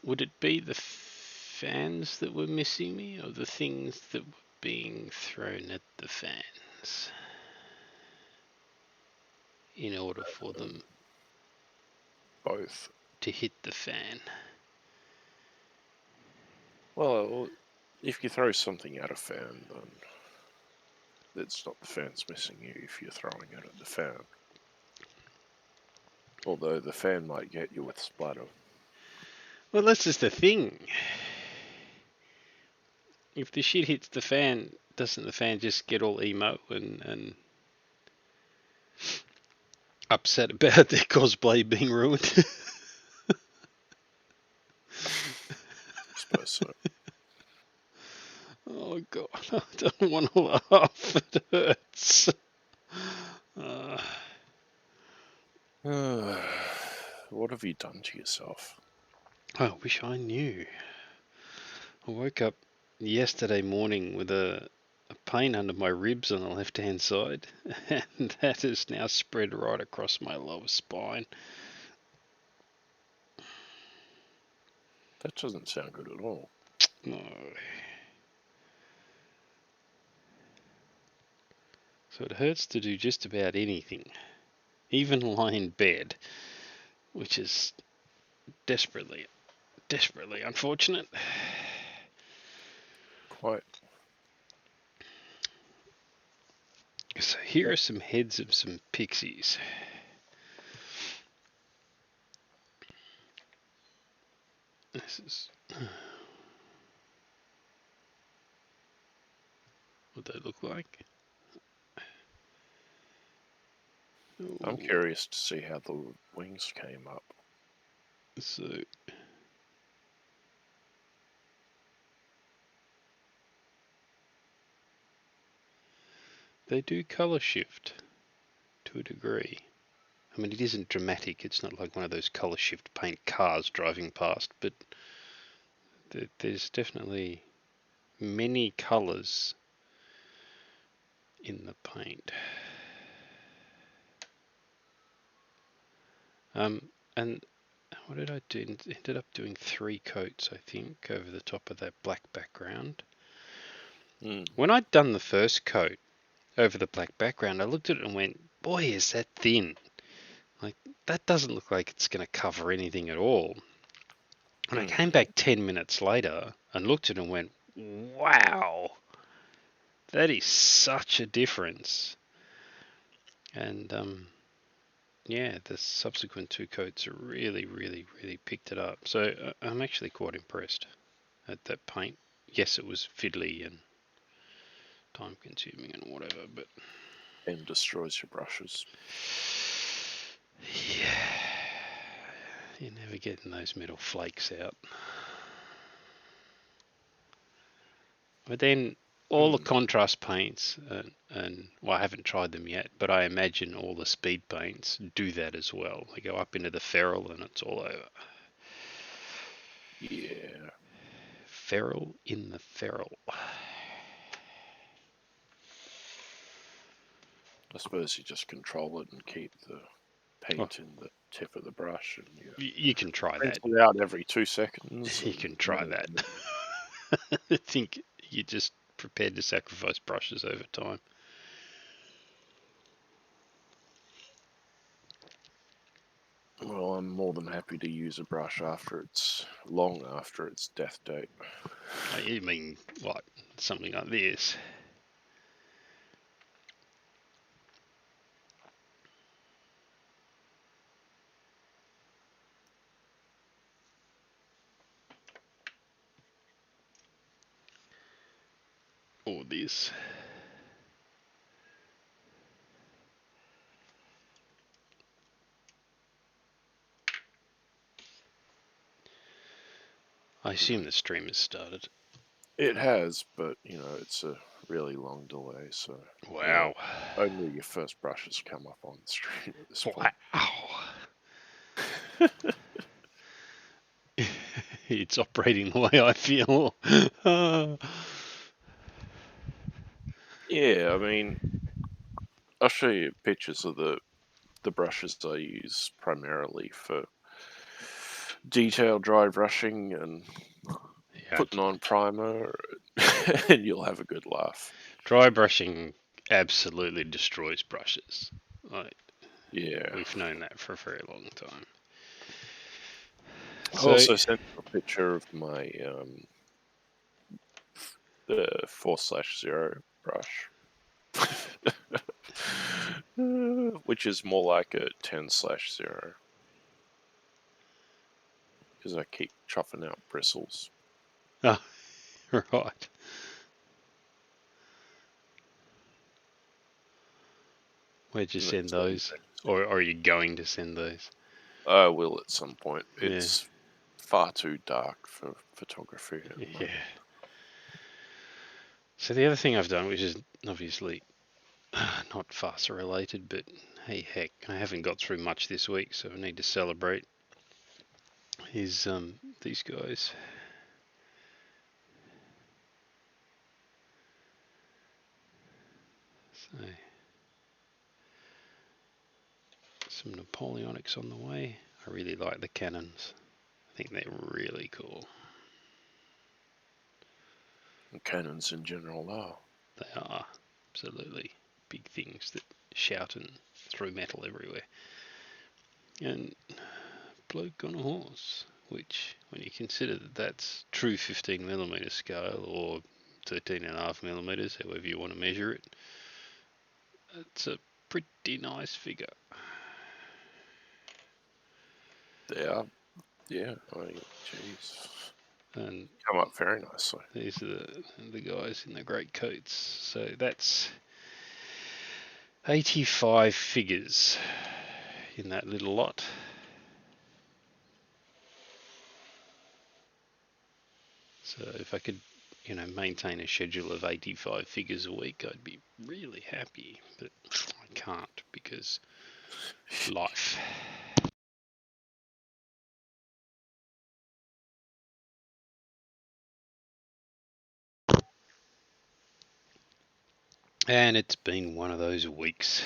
Would it be the fans that were missing me, or the things that were being thrown at the fans in order for them Both. to hit the fan? Well, if you throw something at a fan, then it's not the fan's missing you if you're throwing it at the fan. Although the fan might get you with splatter. Well, that's just the thing. If the shit hits the fan, doesn't the fan just get all emo and upset about their cosplay being ruined? I suppose so. Oh god, I don't want to laugh. It hurts. What have you done to yourself? I wish I knew. I woke up yesterday morning with a pain under my ribs on the left-hand side, and that has now spread right across my lower spine. That doesn't sound good at all. No. So it hurts to do just about anything, even lie in bed, which is desperately unfortunate. Quite. So here are some heads of some pixies. This is what they look like. I'm curious to see how the wings came up. So they do colour shift to a degree. I mean, it isn't dramatic. It's not like one of those colour shift paint cars driving past, but there's definitely many colours in the paint. And what did I do? Ended up doing 3 coats, I think, over the top of that black background. When I'd done the first coat over the black background, I looked at it and went, boy, is that thin. Like, that doesn't look like it's going to cover anything at all. And I came back 10 minutes later and looked at it and went, wow, that is such a difference. And yeah, the subsequent 2 coats are really picked it up. So I'm actually quite impressed at that paint. Yes, it was fiddly and time consuming and whatever, but And destroys your brushes. yeah, you're never getting those metal flakes out. But then all the contrast paints, and well, I haven't tried them yet, but I imagine all the speed paints do that as well. They go up into the ferrule and it's all over. Yeah. Ferrule in the ferrule. I suppose you just control it and keep the paint in the tip of the brush, and You can try rinse that. it out every 2 seconds. You can try that. I think you're just prepared to sacrifice brushes over time. Well, I'm more than happy to use a brush after long after its death date. You mean what? Something like this? Or this? I assume the stream has started. It has, but it's a really long delay, so Wow. only your first brushes come up on the screen at this point. Wow. It's operating the way I feel. Yeah, I mean, I'll show you pictures of the brushes I use primarily for detail dry brushing and putting on primer, and you'll have a good laugh. Dry brushing absolutely destroys brushes. Yeah. We've known that for a very long time. I also sent a picture of my the 4/0 brush, which is more like a 10/0, because I keep chopping out bristles. Oh, right. Where'd you send those? Or are you going to send those? I will at some point. Yeah. It's far too dark for photography at the moment. So the other thing I've done, which is obviously not Fasa related, but hey heck, I haven't got through much this week, so I need to celebrate, is these guys. So some Napoleonics on the way. I really like the cannons. I think they're really cool. And cannons in general are. They are absolutely big things that shout and throw metal everywhere. And bloke on a horse, which, when you consider that that's true 15mm scale or 13.5mm, however you want to measure it, it's a pretty nice figure. They are, yeah. I mean, jeez, and come up very nicely. These are the guys in the great coats. So that's 85 figures in that little lot. So if I could, maintain a schedule of 85 figures a week, I'd be really happy. But I can't because life. And it's been one of those weeks.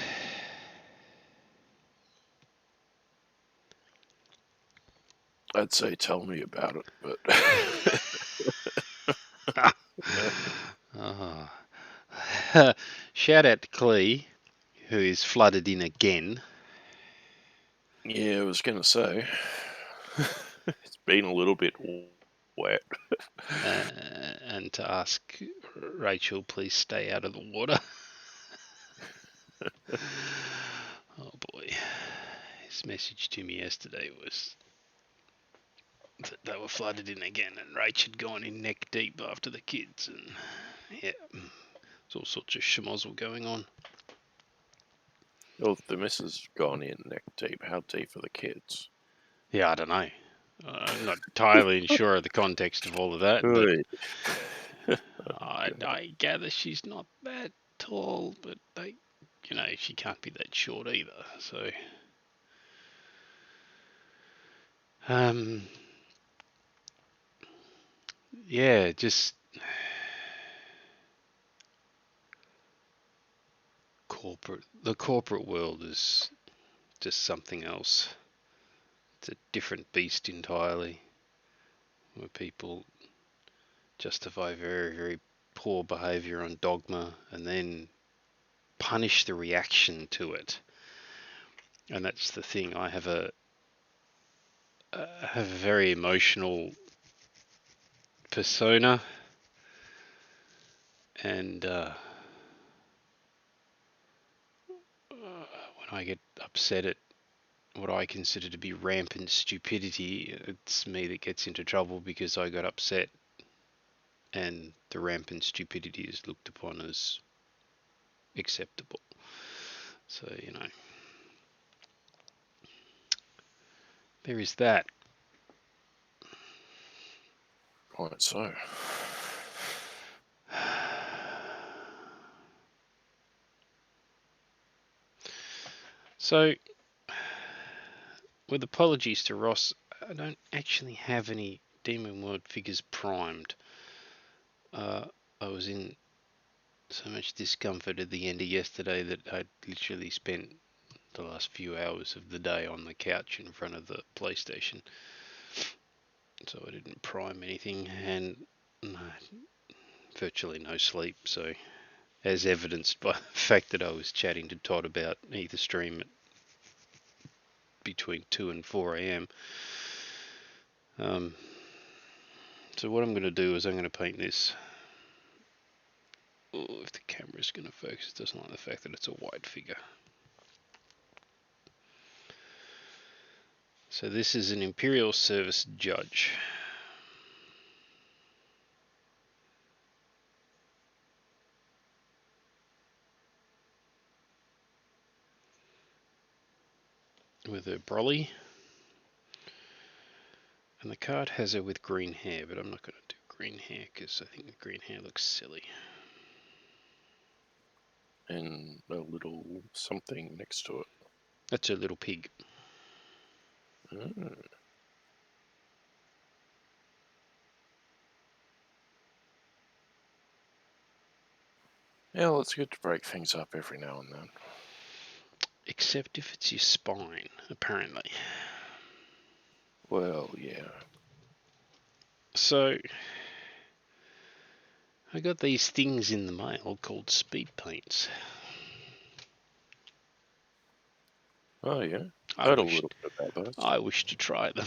I'd say tell me about it, but Shout out to Clee, who is flooded in again. yeah, I was going to say it's been a little bit wet. And to ask Rachel, please stay out of the water. Oh boy. His message to me yesterday was that they were flooded in again and Rach had gone in neck deep after the kids, and yeah, there's all sorts of schmozzle going on. Well, the missus gone in neck deep. How deep are the kids? Yeah, I don't know. I'm not entirely sure of the context of all of that, but I gather she's not that tall, but she can't be that short either. So, yeah, just the corporate world is just something else. It's a different beast entirely, where people justify very, very poor behavior on dogma and then punish the reaction to it. And that's the thing. I have a very emotional persona, and when I get upset at what I consider to be rampant stupidity, it's me that gets into trouble because I got upset, and the rampant stupidity is looked upon as acceptable. So, there is that. Quite so. So, with apologies to Ross, I don't actually have any Demon World figures primed. I was in so much discomfort at the end of yesterday that I'd literally spent the last few hours of the day on the couch in front of the PlayStation. so I didn't prime anything, and virtually no sleep. So, as evidenced by the fact that I was chatting to Todd about either stream at between 2 and 4 a.m. So what I'm going to do is I'm going to paint this. Oh, if the camera's going to focus, it doesn't like the fact that it's a white figure. So this is an Imperial Service judge. With her brolly. And the card has her with green hair, but I'm not going to do green hair because I think the green hair looks silly. And a little something next to it. That's her little pig. Mm. Yeah, well, it's good to break things up every now and then. Except if it's your spine, apparently. Well, yeah. So, I got these things in the mail called speed paints. Oh, yeah. I Heard a little bit about those. I wish to try them.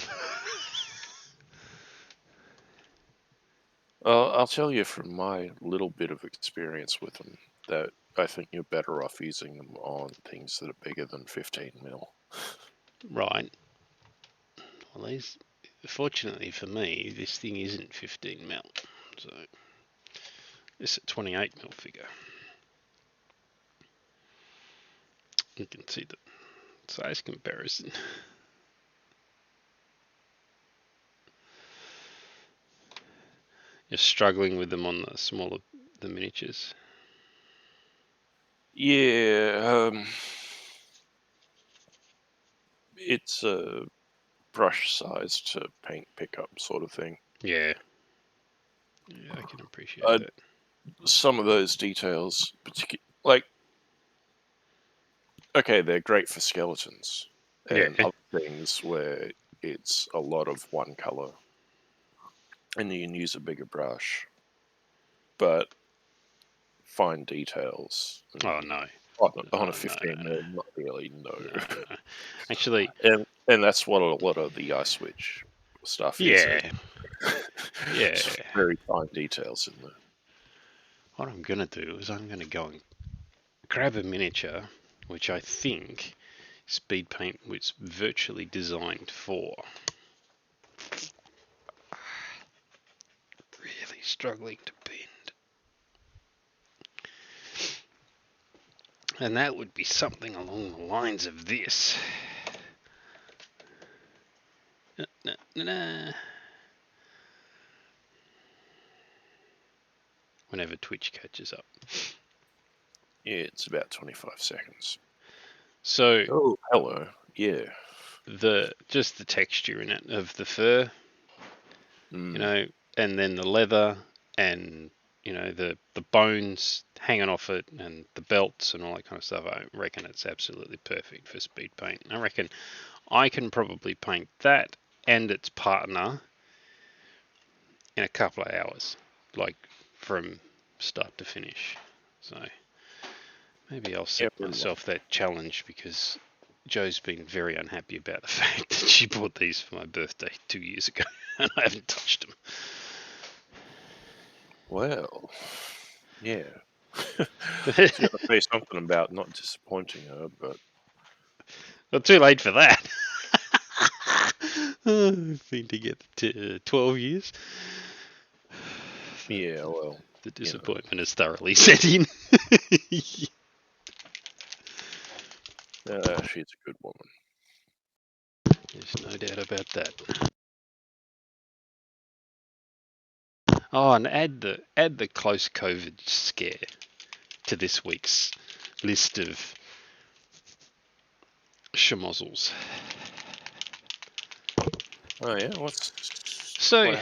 I'll tell you from my little bit of experience with them that I think you're better off using them on things that are bigger than 15 mil. Right. Well, these, fortunately for me, this thing isn't 15 mil. So, it's a 28 mil figure. You can see the size comparison. You're struggling with them on the smaller, the miniatures. Yeah, it's a brush size to paint pickup sort of thing. Yeah. Yeah, I can appreciate that. Some of those details, like, okay, they're great for skeletons and Yeah. other things where it's a lot of one color and you can use a bigger brush, but fine details. Oh, no. On Oh, a 15 mil, not really, no. no. Actually, and that's what a lot of the ice switch stuff is. yeah. Yeah. It's very fine details in there. What I'm going to do is I'm going to go and grab a miniature, which I think Speed Paint was virtually designed for. Really struggling to bend. And that would be something along the lines of this. Whenever Twitch catches up. Yeah, it's about 25 seconds. So, oh, hello. Yeah. Just the texture in it of the fur, you know, and then the leather and you know the bones hanging off it and the belts and all that kind of stuff. I reckon it's absolutely perfect for speed paint. I reckon I can probably paint that and its partner in a couple of hours, like from start to finish. So maybe I'll set myself that challenge because Joe's been very unhappy about the fact that she bought these for my birthday 2 years ago and I haven't touched them. Well, yeah. I was going to say something about not disappointing her, but... Well, too late for that. I've been together 12 years. Yeah, well... The disappointment is thoroughly set in. She's a good woman. There's no doubt about that. Oh, and add the close COVID scare to this week's list of schmozzles. Oh yeah, So,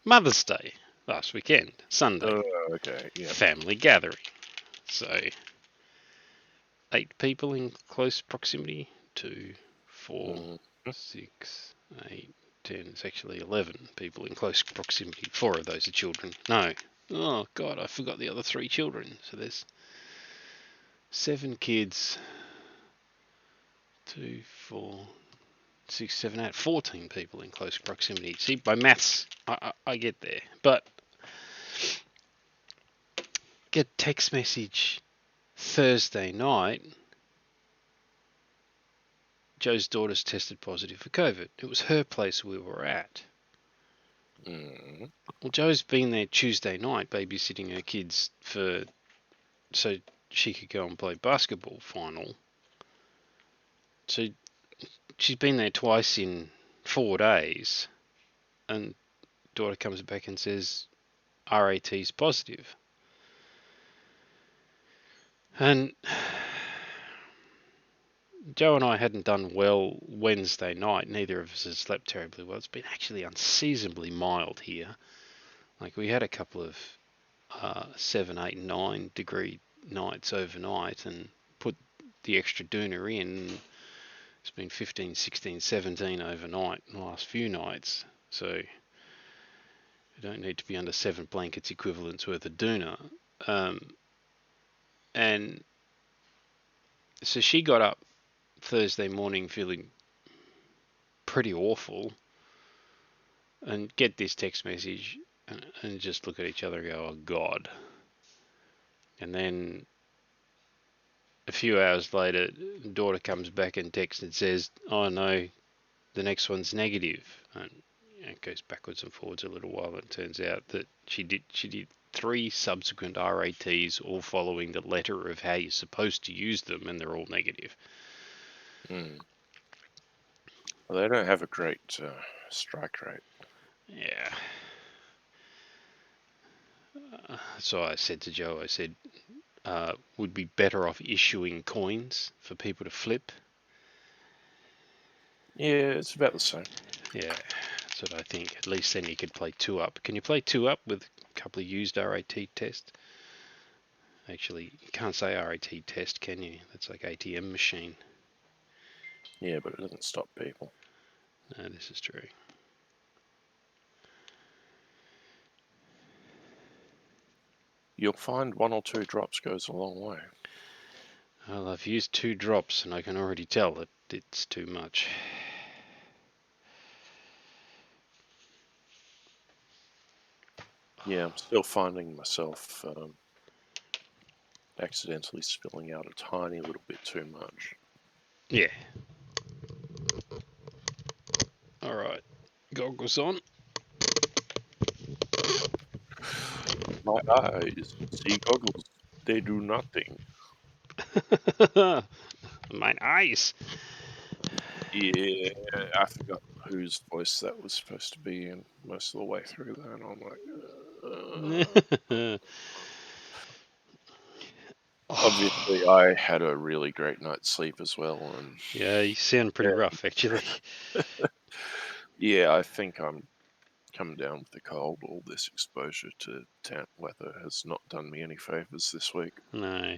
Mother's Day last weekend, Sunday. Oh, okay, yeah. Family gathering. So, 8 people in close proximity. 2, 4, 6, 8, 10. It's actually 11 people in close proximity. 4 of those are children. No. Oh, God, I forgot the other 3 children. So there's 7 kids. 2, 4, 6, 7, 8. 14 people in close proximity. See, by maths, I get there. But get text message Thursday night. Joe's daughter's tested positive for COVID. It was her place we were at. Well, Joe's been there Tuesday night babysitting her kids so she could go and play basketball final. So she's been there twice in 4 days, and daughter comes back and says RAT's positive. And Joe and I hadn't done well Wednesday night. Neither of us had slept terribly well. It's been actually unseasonably mild here. Like, we had a couple of 7, 8, 9 degree nights overnight and put the extra doona in. It's been 15, 16, 17 overnight in the last few nights. So you don't need to be under 7 blankets equivalents worth of doona. And so she got up Thursday morning feeling pretty awful and get this text message and just look at each other and go, oh God. And then a few hours later, daughter comes back and texts and says, oh no, the next one's negative. And it goes backwards and forwards a little while. It turns out that she did 3 subsequent RATs, all following the letter of how you're supposed to use them, and they're all negative. Well, they don't have a great strike rate. Yeah. So I said to Joe, would be better off issuing coins for people to flip. Yeah, it's about the same. Yeah, that's what I think. At least then you could play 2-up. Can you play 2-up with a couple of used RAT tests? Actually, you can't say RAT test, can you? That's like ATM machine. Yeah, but it doesn't stop people. No, this is true. You'll find 1 or 2 drops goes a long way. Well, I've used 2 drops and I can already tell that it's too much. Yeah, I'm still finding myself accidentally spilling out a tiny little bit too much. Yeah. Alright. Goggles on. My eyes see goggles. They do nothing. My eyes. Yeah, I forgot whose voice that was supposed to be in most of the way through that. I'm like, Obviously, I had a really great night's sleep as well, and Yeah, you sound pretty rough, actually. yeah, I think I'm coming down with the cold. All this exposure to damp weather has not done me any favors this week. No.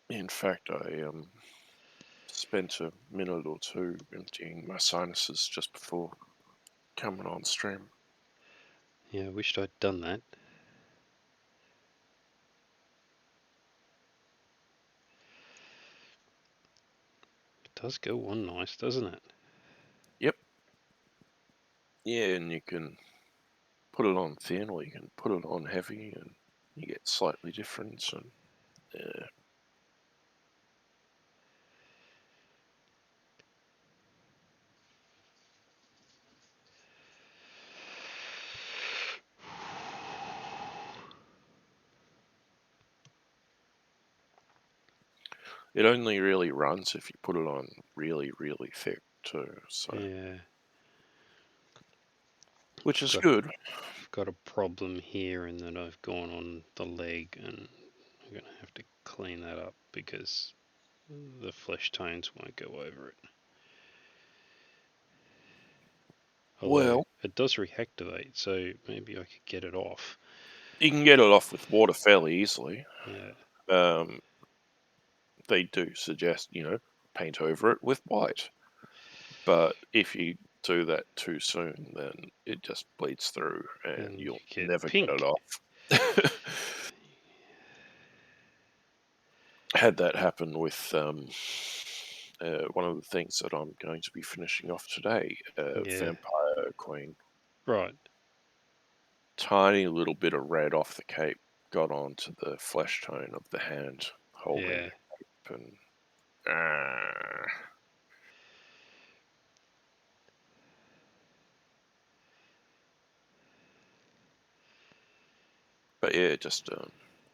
In fact, I spent a minute or 2 emptying my sinuses just before coming on stream. Yeah, I wished I'd done that. It does go on nice, doesn't it? Yep. Yeah, and you can put it on thin or you can put it on heavy, and you get slightly different. And yeah. It only really runs if you put it on really, really thick too. So, Yeah. which is good. I've got a problem here in that I've gone on the leg, and I'm going to have to clean that up because the flesh tones won't go over it. Although Well, it does reactivate, so maybe I could get it off. you can get it off with water fairly easily. Yeah. they do suggest, paint over it with white. But if you do that too soon, then it just bleeds through and And you'll you get never get it pink. off. Had that happen with one of the things that I'm going to be finishing off today, Yeah. Vampire Queen. Right. Tiny little bit of red off the cape got onto the flesh tone of the hand holding Yeah. the cape, and ah. But yeah, just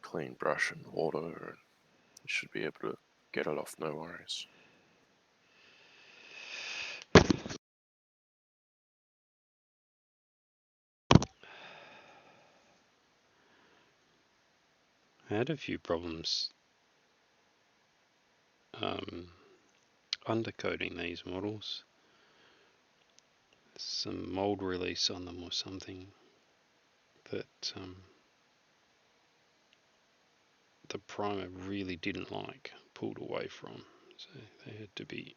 clean brush and water, and you should be able to get it off, no worries. I had a few problems undercoating these models. Some mold release on them or something that the primer really didn't like, pulled away from, so they had to be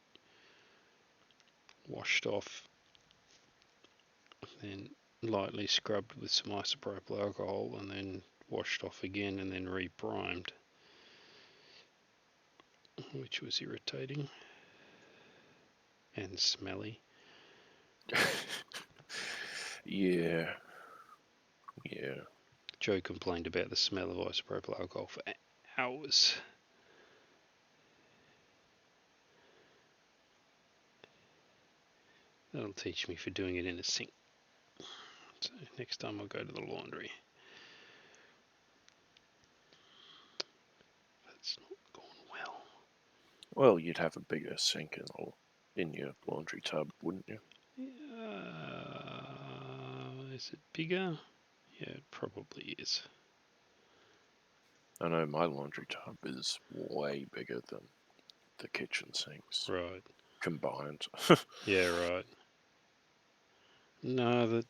washed off, then lightly scrubbed with some isopropyl alcohol, and then washed off again, and then reprimed, which was irritating and smelly. Yeah. Joe complained about the smell of isopropyl alcohol for hours. That'll teach me for doing it in a sink. So next time I'll go to the laundry. That's not gone well. Well, you'd have a bigger sink in your laundry tub, wouldn't you? Is it bigger? Yeah, it probably is. I know my laundry tub is way bigger than the kitchen sinks Right. combined. Yeah, right. No,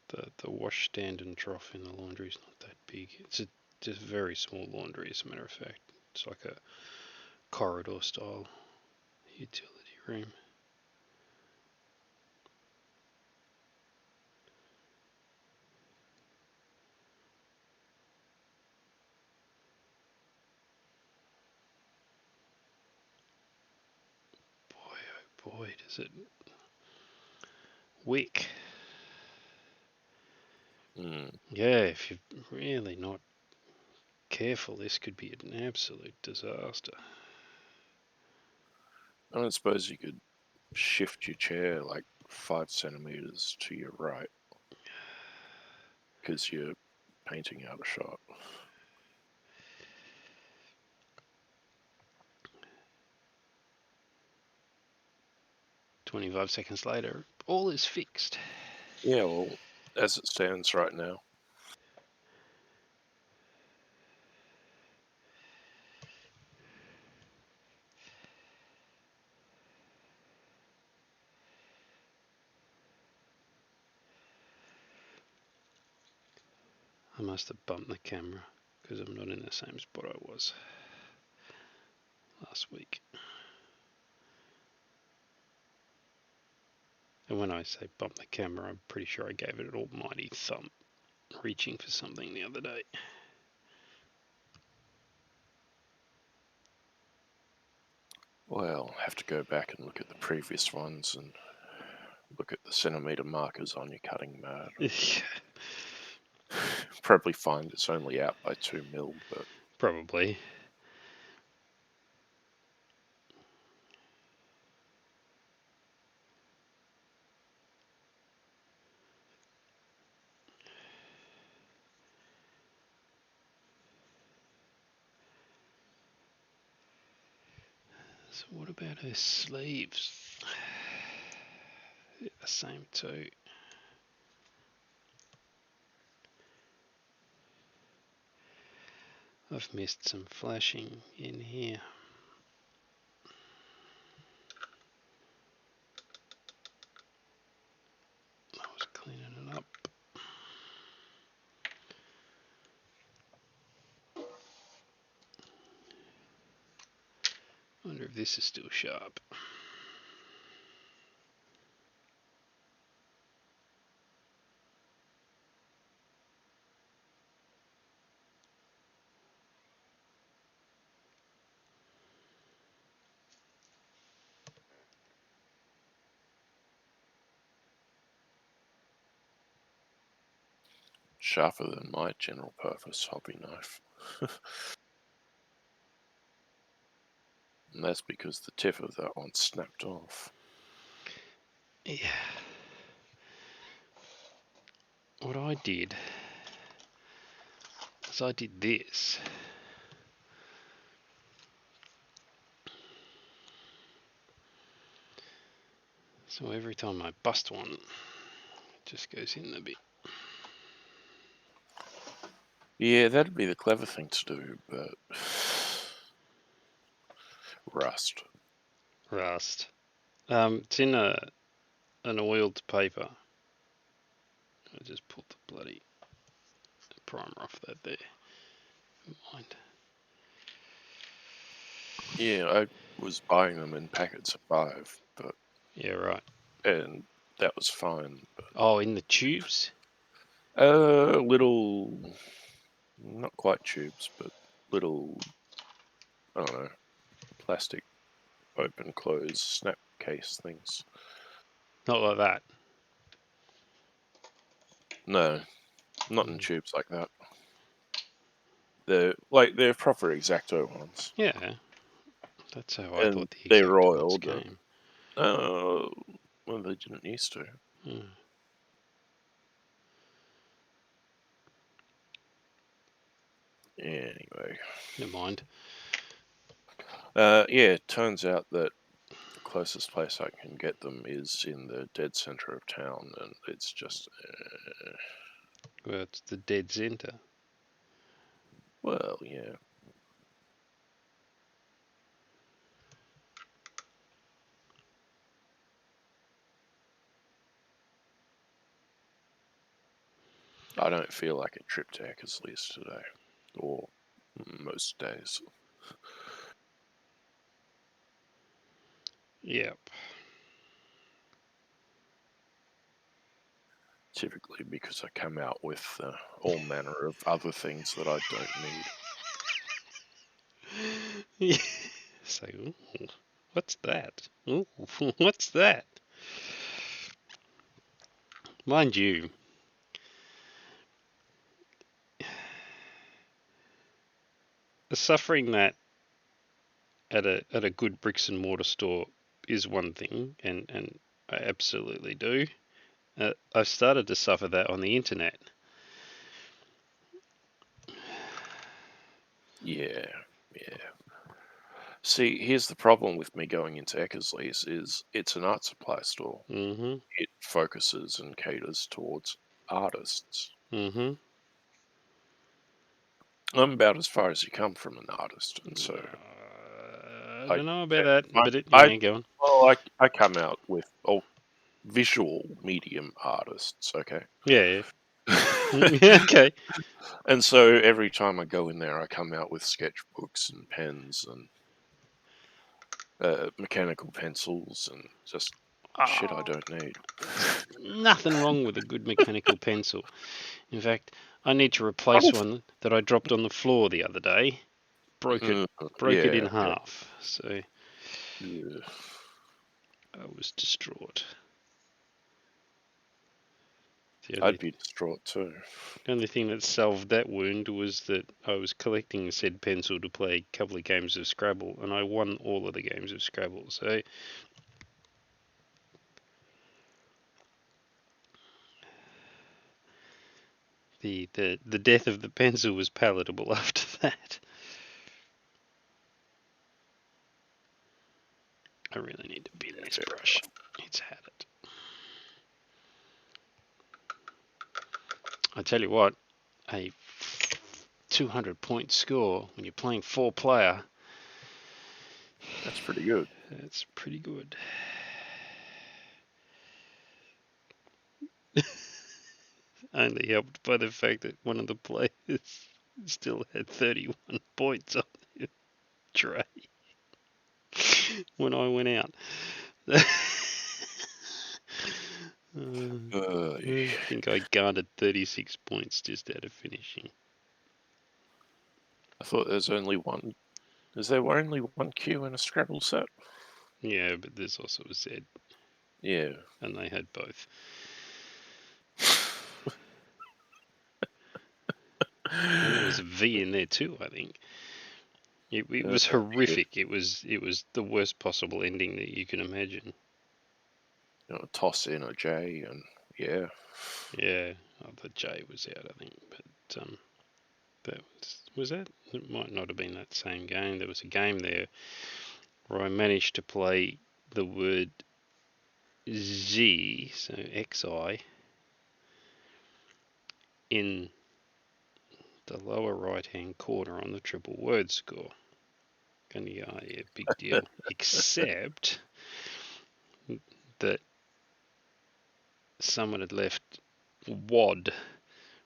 the washstand and trough in the laundry is not that big. It's just very small laundry, as a matter of fact. It's like a corridor style utility room. Boy, oh boy, does it wick. Yeah, if you're really not careful, this could be an absolute disaster. I don't suppose you could shift your chair like 5 centimeters to your right because you're painting out a shot. 25 seconds later, all is fixed. Yeah, well, as it stands right now. I must have bumped the camera because I'm not in the same spot I was last week. And when I say bump the camera, I'm pretty sure I gave it an almighty thump, reaching for something the other day. Well, I'll have to go back and look at the previous ones and look at the centimeter markers on your cutting mat. Probably find it's only out by 2 mil, but probably. So what about her sleeves? Yeah, the same too. I've missed some flashing in here. I was cleaning it up. wonder if this is still sharp. Sharper than my general purpose hobby knife. And that's because the tip of that one snapped off. Yeah. What I did is I did this. So every time I bust one, it just goes in a bit. Yeah, that'd be the clever thing to do, but rust. Rust. It's in an oiled paper. I just pulled the bloody primer off that there. Never mind. Yeah, I was buying them in packets of 5, but Yeah, right. and that was fine. But Oh, in the tubes? little, not quite tubes, but little, I don't know, plastic open close snap case things. Not like that. No, not in tubes like that. They're proper X-Acto ones, Yeah, that's how I and thought the they're exact ones oiled. came. Well, they didn't used to. Hmm. Anyway, Never mind. yeah, it turns out that the closest place I can get them is in the dead center of town, and it's just, Well, it's the dead centre. well, yeah. I don't feel like a trip to Eckersley's today, or most days. Yep. Typically because I come out with all manner of other things that I don't need. Yeah. So, ooh, what's that? Ooh, what's that? Mind you, suffering that at a good bricks and mortar store is one thing, and I absolutely do. I've started to suffer that on the internet. Yeah, yeah. See, here's the problem with me going into Eckersley's is it's an art supply store. Mm-hmm. It focuses and caters towards artists. Mm-hmm. I'm about as far as you come from an artist, and so I I, don't know about that, I, but I yeah, go on. well, I come out with all visual medium artists, okay? Yeah, yeah. Okay. And so every time I go in there, I come out with sketchbooks and pens and mechanical pencils and just shit I Oh, don't need. nothing wrong with a good mechanical pencil. In fact, I need to Not replace if, one that I dropped on the floor the other day. Broke it in yeah, yeah, half. So yeah. I was distraught. The I'd only be distraught too. The only thing that solved that wound was that I was collecting said pencil to play a couple of games of Scrabble, and I won all of the games of Scrabble. So the death of the pencil was palatable after that. I really need to bin Yeah, this fair brush. It's had it. I tell you what, a 200-point score when you're playing 4-player, that's pretty good. that's pretty good. Only helped by the fact that one of the players still had 31 points on the tray. when I went out. I think I garnered 36 points just out of finishing. I thought there's only one. Is there only one Q in a Scrabble set? Yeah, but there's also a Z. Yeah. And they had both. And there was a V in there too, I think. It was horrific. It was the worst possible ending that you can imagine. Toss in a J and yeah. Yeah, the J was out, I think. But that was that. It might not have been that same game. There was a game there where I managed to play the word Z, so XI, in the lower right-hand corner on the triple word score. And yeah, big deal. Except that someone had left WAD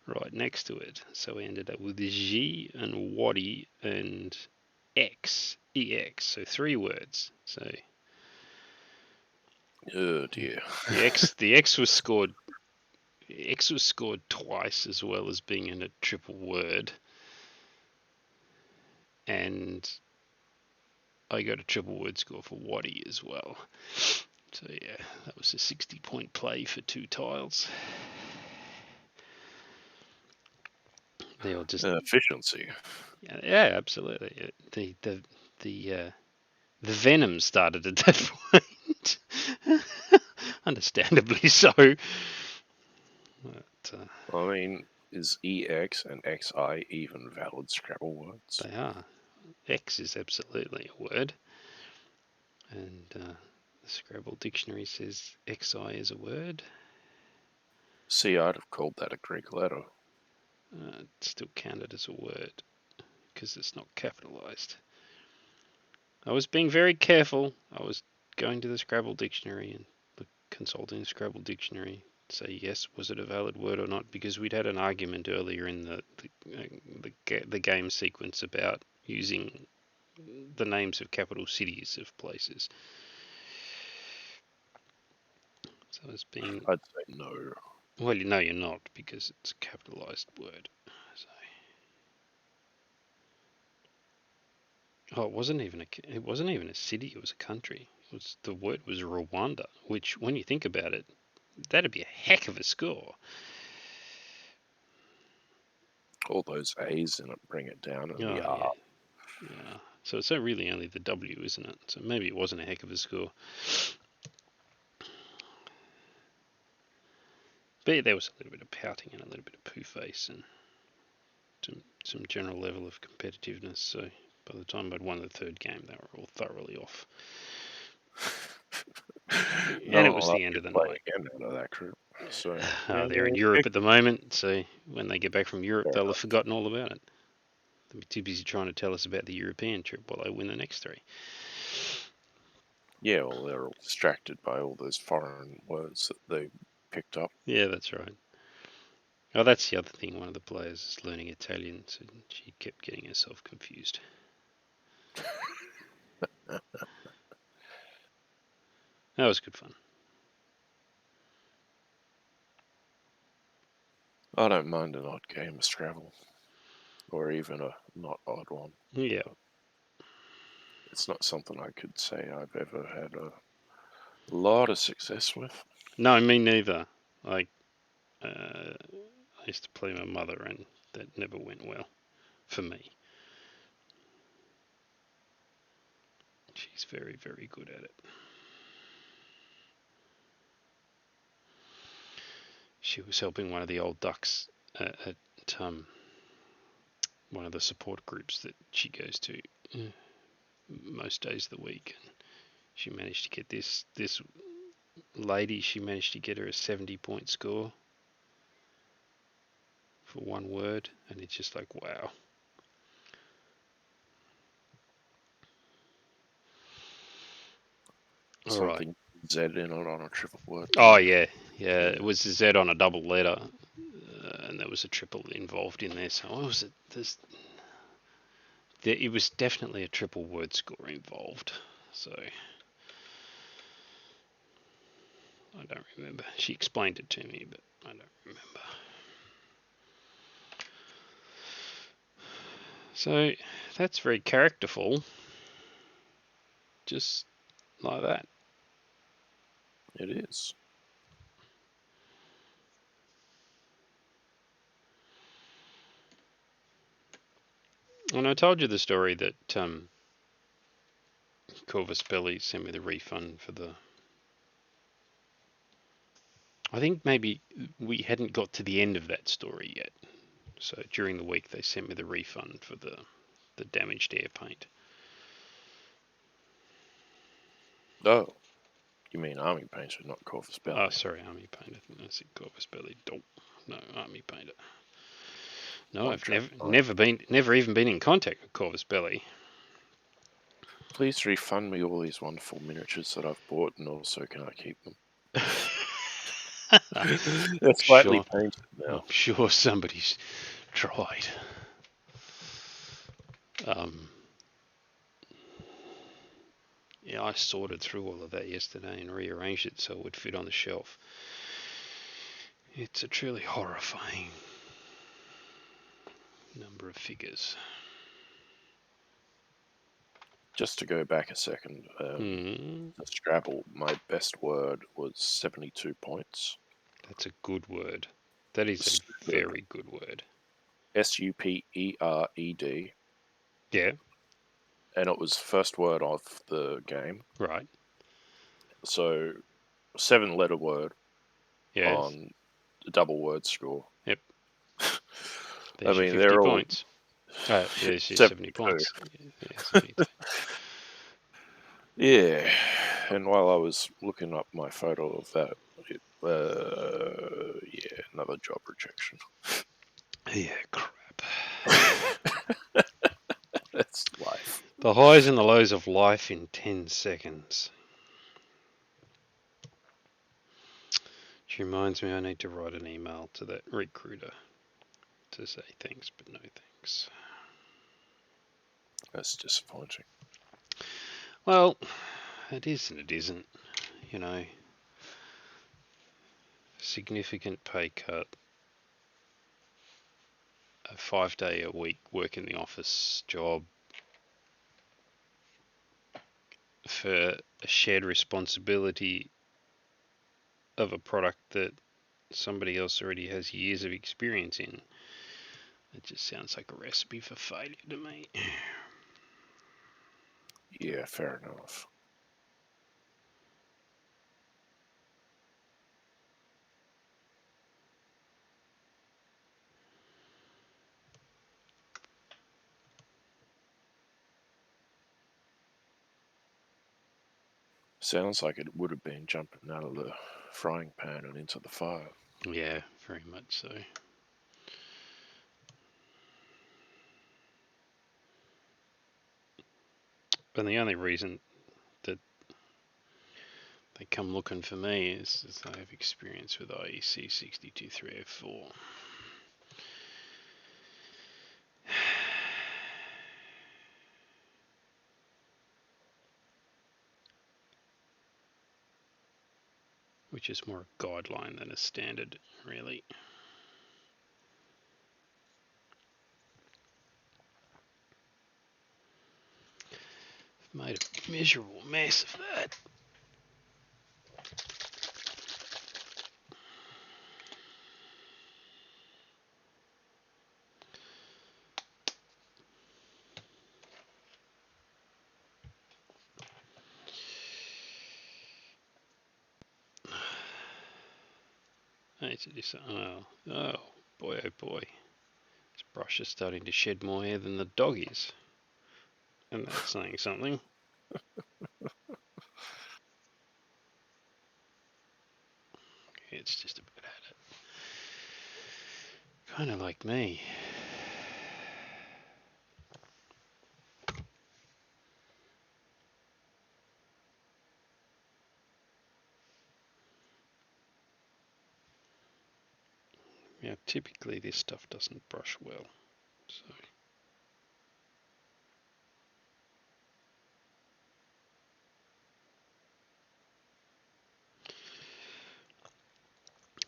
right next to it. So we ended up with G and Waddy and X, EX, so 3 words. So oh dear. the X was scored twice as well as being in a triple word. And I got a triple word score for Waddy as well. So yeah, that was a 60-point play for 2 tiles. They all just efficiency. Yeah, absolutely. The venom started at that point. Understandably so. But, I mean, is EX and XI even valid Scrabble words? they are. X is absolutely a word. And the Scrabble dictionary says XI is a word. See, I'd have called that a Greek letter. It's still counted as a word because it's not capitalized. I was being very careful. I was going to the Scrabble dictionary and consulting the Scrabble dictionary. Say yes, was it a valid word or not? Because we'd had an argument earlier in the game sequence about using the names of capital cities of places. So it's being. I'd say no. Well, no, you're not because it's a capitalized word. So. Oh, it wasn't even a city. It was a country. The word was Rwanda, which, when you think about it, that'd be a heck of a score. All those A's in it bring it down, and the yeah. R. Yeah. So it's really only the W, isn't it? So maybe it wasn't a heck of a score. But yeah, there was a little bit of pouting and a little bit of poo face and some general level of competitiveness. So by the time I'd won the third game, they were all thoroughly off. And it was the end of the night. Again out of that group. So they're in Europe at the moment, so when they get back from Europe, they'll have forgotten all about it. They'll be too busy trying to tell us about the European trip while they win the next 3. Yeah, well, they're all distracted by all those foreign words that they picked up. Yeah, that's right. Oh, that's the other thing. One of the players is learning Italian, so she kept getting herself confused. That was good fun. I don't mind an odd game of Scrabble, or even a not odd one. Yeah. It's not something I could say I've ever had a lot of success with. No, me neither. I used to play my mother, and that never went well for me. She's very, very good at it. She was helping one of the old ducks at one of the support groups that she goes to most days of the week. And she managed to get this lady. She managed to get her a 70-point score for one word, and it's just like, wow. Something right. Z in it on a triple word. Oh yeah. It was a Z on a double letter, and there was a triple involved in there. So what was it? It was definitely a triple word score involved. So I don't remember. She explained it to me, but I don't remember. So that's very characterful. Just like that. It is. And I told you the story that Corvus Belly sent me the refund for the... I think maybe we hadn't got to the end of that story yet. So during the week they sent me the refund for the damaged air paint. Oh, you mean army painter, not Corvus Belly? Oh, sorry, army painter. I said Corvus Belly. No, army painter. No, I've never even been in contact with Corvus Belly. Please refund me all these wonderful miniatures that I've bought, and also can I keep them? They're slightly painted now. I'm sure somebody's tried. Yeah, I sorted through all of that yesterday and rearranged it so it would fit on the shelf. It's a truly horrifying number of figures. Just to go back a second, the Scrabble, my best word was 72 points. That's a good word. That is a very good word. Supered. Yeah. And it was first word of the game. Right. So 7-letter word on the double word score. Yep. I mean, they're all points. There's your 70 points. Yeah, 72. Yeah, and while I was looking up my photo of that, another job rejection. Yeah, crap. That's life. The highs and the lows of life in 10 seconds. Which reminds me I need to write an email to that recruiter to say thanks, but no thanks. That's disappointing. Well, it is and it isn't. You know, significant pay cut, a 5-day-a-week work in the office job for a shared responsibility of a product that somebody else already has years of experience in. It just sounds like a recipe for failure to me. Yeah, fair enough. Sounds like it would have been jumping out of the frying pan and into the fire. Yeah, very much so. And the only reason that they come looking for me is I have experience with IEC 62304. Which is more a guideline than a standard, really. I've made a miserable mess of that. I need to do something. Oh boy, oh boy. This brush is starting to shed more hair than the dog is. And that's saying something. It's just about at it. Kind of like me. Now, typically this stuff doesn't brush well, so.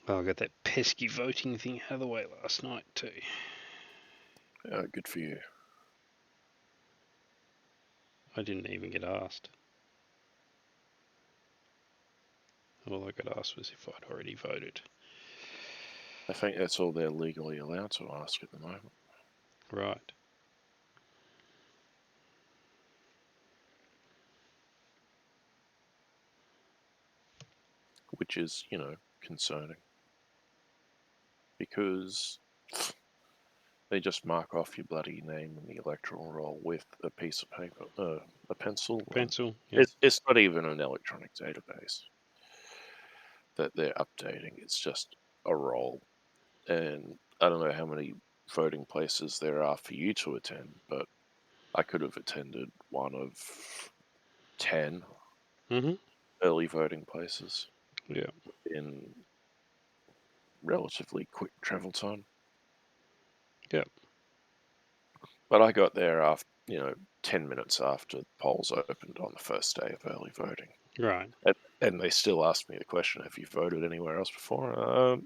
Well, I got that pesky voting thing out of the way last night too. Good for you. I didn't even get asked. All I got asked was if I'd already voted. I think that's all they're legally allowed to ask at the moment. Right. Which is, concerning. Because they just mark off your bloody name in the electoral roll with a piece of paper, a pencil. Pencil, yeah. It's not even an electronic database that they're updating. It's just a roll. And I don't know how many voting places there are for you to attend, but I could have attended one of 10 early voting places. Yeah. In relatively quick travel time. Yep. But I got there after, 10 minutes after the polls opened on the first day of early voting. Right. And they still asked me the question, have you voted anywhere else before?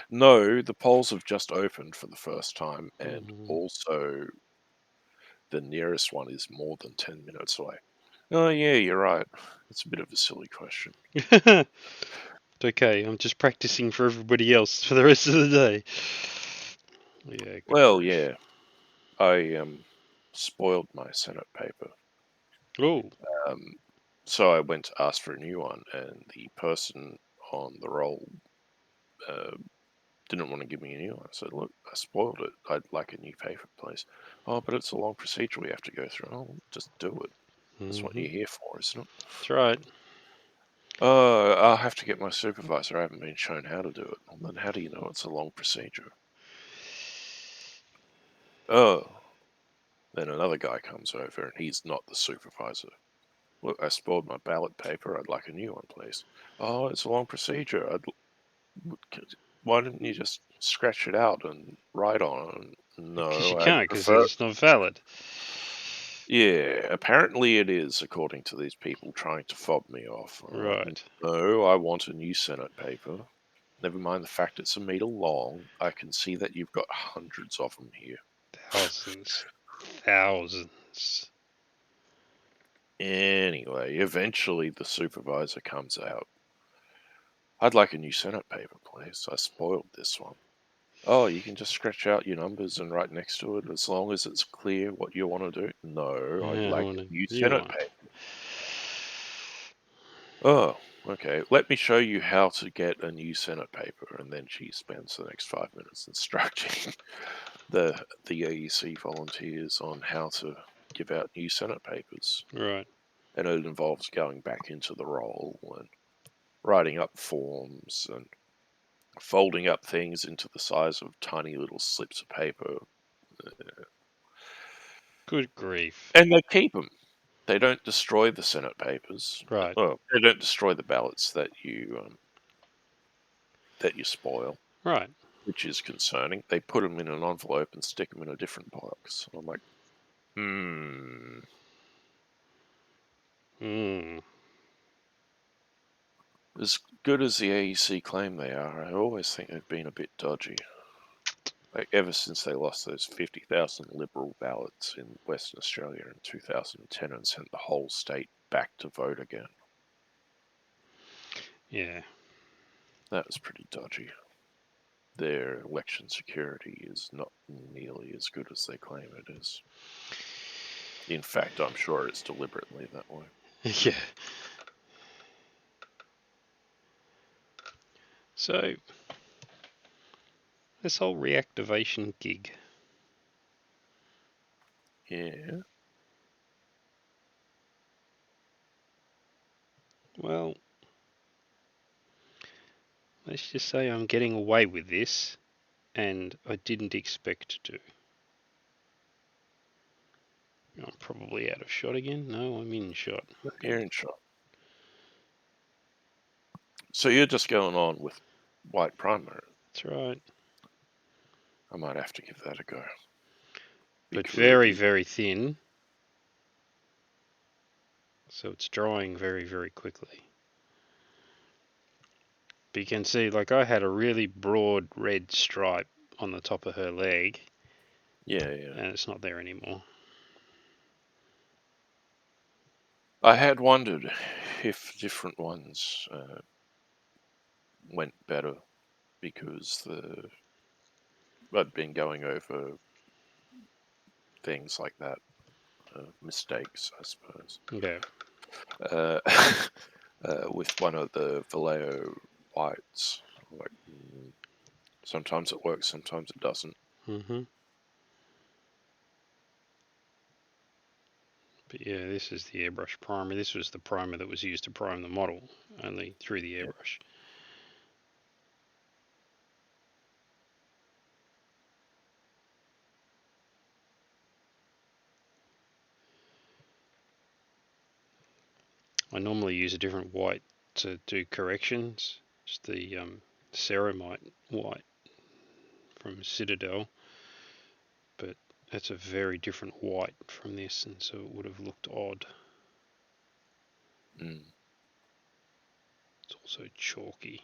No, the polls have just opened for the first time, and also the nearest one is more than 10 minutes away. Oh, yeah, you're right. It's a bit of a silly question. It's okay, I'm just practicing for everybody else for the rest of the day. Yeah. Well, grief. yeah. I spoiled my Senate paper. Oh. So I went to ask for a new one, and the person on the roll didn't want to give me a new one. I said, "Look, I spoiled it. I'd like a new paper, please." Oh, but it's a long procedure we have to go through. Oh, just do it. That's what you're here for, isn't it? That's right. I'll have to get my supervisor. I haven't been shown how to do it. Well, then how do you know it's a long procedure? Oh, then another guy comes over, and he's not the supervisor. Look, I spoiled my ballot paper. I'd like a new one, please. Oh, it's a long procedure. Why didn't you just scratch it out and write on it? Because you No, I'd can't, because prefer. it's not valid. Yeah, apparently it is, according to these people trying to fob me off. Right. No, I want a new Senate paper. Never mind the fact it's a meter long. I can see that you've got hundreds of them here. Thousands. Thousands. Anyway, eventually the supervisor comes out. I'd like a new Senate paper, please. I spoiled this one. Oh, you can just scratch out your numbers and write next to it as long as it's clear what you want to do. No, I'd Yeah, I like want a a new new Senate one. paper. Oh, okay. Let me show you how to get a new Senate paper. And then she spends the next 5 minutes instructing the AEC volunteers on how to give out new Senate papers. Right. And it involves going back into the roll and writing up forms and folding up things into the size of tiny little slips of paper. Good grief. And they keep them. They don't destroy the Senate papers. Right. Oh, they don't destroy the ballots that you spoil, Right. which is concerning. They put them in an envelope and stick them in a different box. I'm like, As good as the AEC claim they are, I always think they've been a bit dodgy. Like ever since they lost those 50,000 Liberal ballots in Western Australia in 2010 and sent the whole state back to vote again. Yeah. That was pretty dodgy. Their election security is not nearly as good as they claim it is. In fact, I'm sure it's deliberately that way. Yeah. So, this whole reactivation gig. Yeah. Well, let's just say I'm getting away with this, and I didn't expect to. I'm probably out of shot again. No, I'm in shot. You're in shot. So you're just going on with white primary. That's right. I might have to give that a go. But Because very, very thin. So it's drying very, very quickly. But you can see, like, I had a really broad red stripe on the top of her leg. Yeah. And it's not there anymore. I had wondered if different ones went better because I'd been going over things like that, mistakes, I suppose. Yeah. With one of the Vallejo whites, like sometimes it works, sometimes it doesn't. Mm-hmm. But yeah, this is the airbrush primer. This was the primer that was used to prime the model, only through the airbrush. I normally use a different white to do corrections. Just the ceramite white from Citadel, but that's a very different white from this, and so it would have looked odd. Mm. It's also chalky.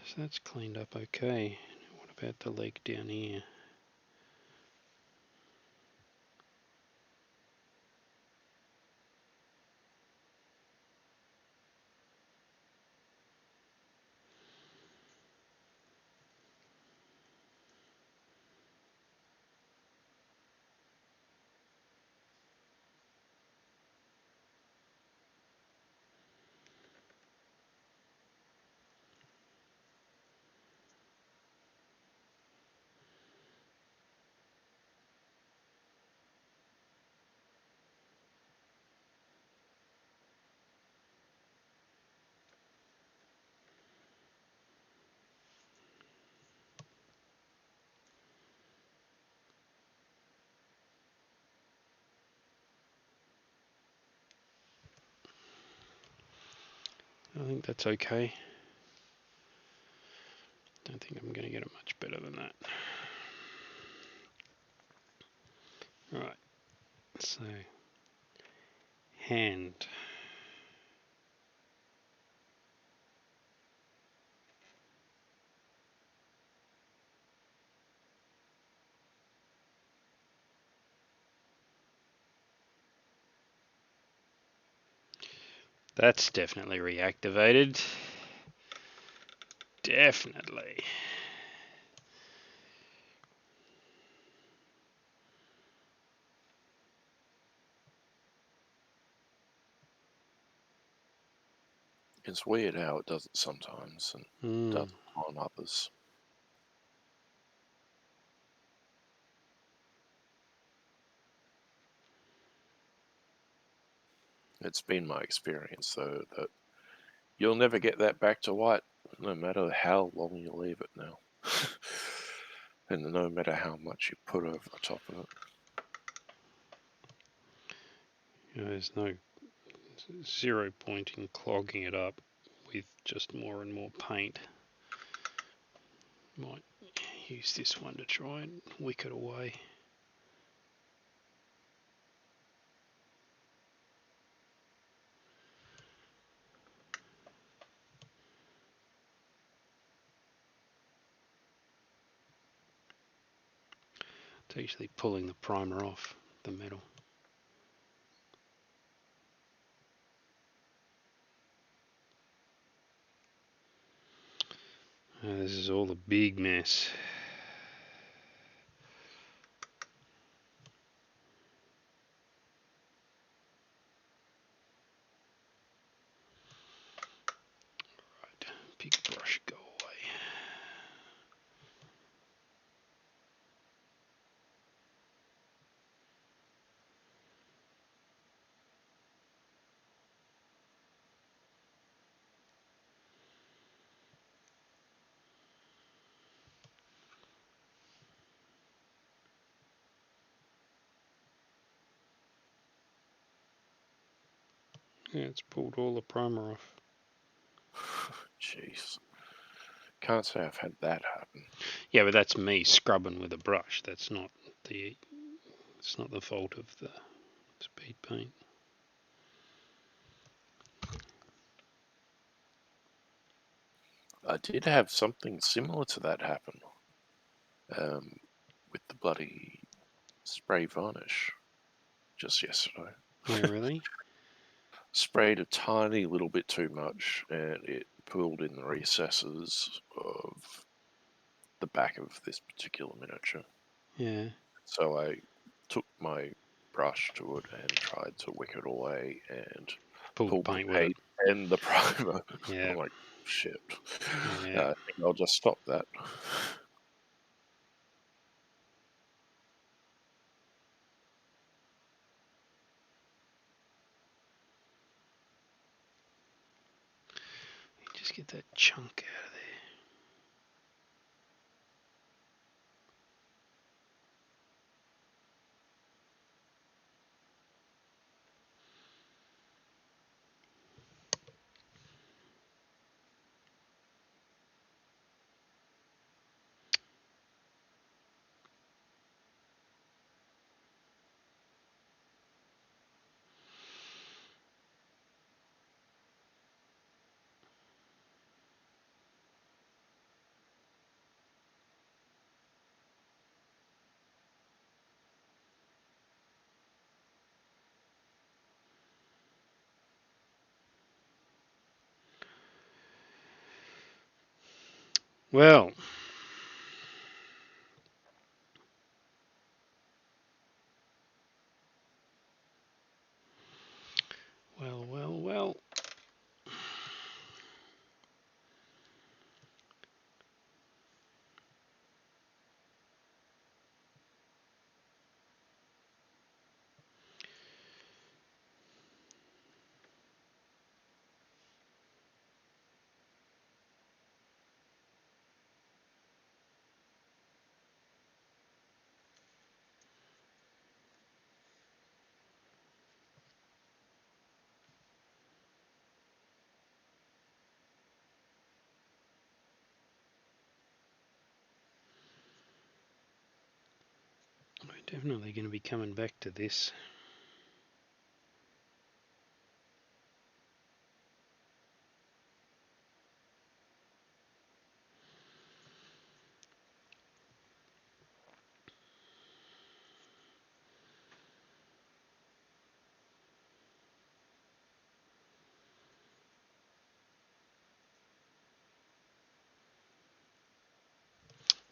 So that's cleaned up okay. What about the leg down here? I think that's okay. Don't think I'm going to get it much better than that. Right, so hand. That's definitely reactivated. Definitely. It's weird how it does it sometimes and does it on others. It's been my experience, though, that you'll never get that back to white, no matter how long you leave it now. And no matter how much you put over the top of it. There's no zero point in clogging it up with just more and more paint. Might use this one to try and wick it away. It's actually pulling the primer off the metal. This is all a big mess. Right, big brush, go away. Yeah, it's pulled all the primer off. Jeez. Can't say I've had that happen. Yeah, but that's me scrubbing with a brush. That's not It's not the fault of the speed paint. I did have something similar to that happen with the bloody spray varnish just yesterday. Yeah, really? Sprayed a tiny little bit too much and it pulled in the recesses of the back of this particular miniature. Yeah. So I took my brush to it and tried to wick it away and Pulled pulled the paint with it. paint and the primer. Yeah. I'm like, shit. Yeah. I think I'll just stop that. Just get that chunk out of there. Well, well. We're definitely going to be coming back to this.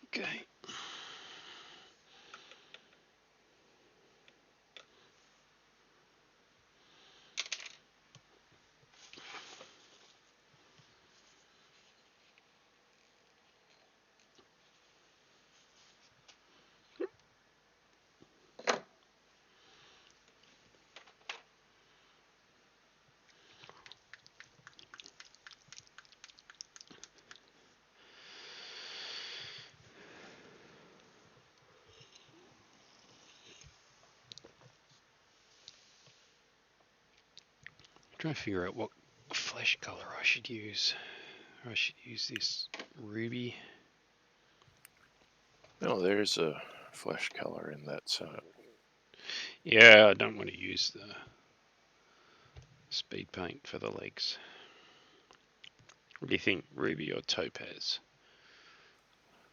Okay. Trying to figure out what flesh color I should use. I should use this ruby. No, there's a flesh color in that set. Yeah, I don't want to use the speed paint for the legs. What do you think, ruby or topaz?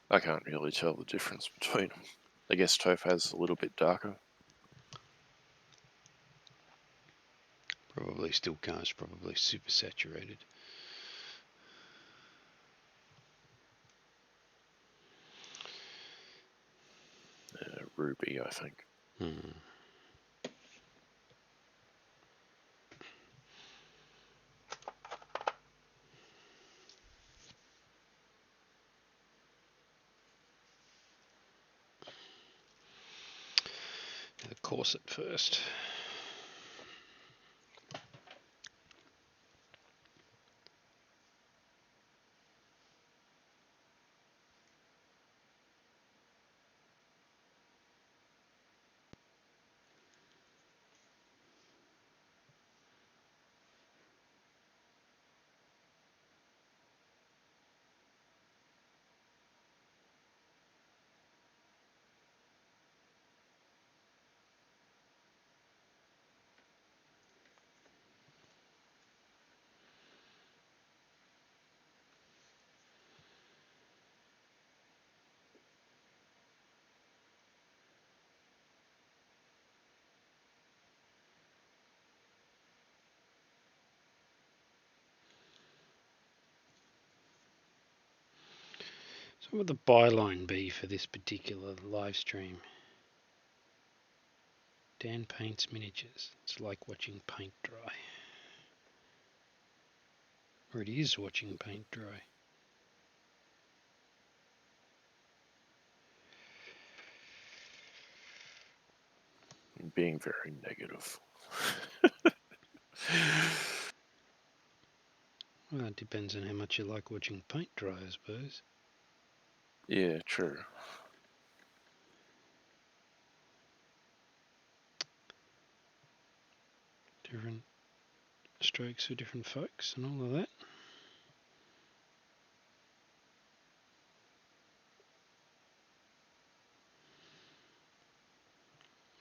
I can't really tell the difference between them. I guess topaz is a little bit darker. Probably still can't. It's probably super saturated. Ruby, I think. The corset first. What would the byline be for this particular live stream? Dan paints miniatures. It's like watching paint dry. Or it is watching paint dry. Being very negative. Well, it depends on how much you like watching paint dry, I suppose. Yeah, true. Different strokes for different folks and all of that.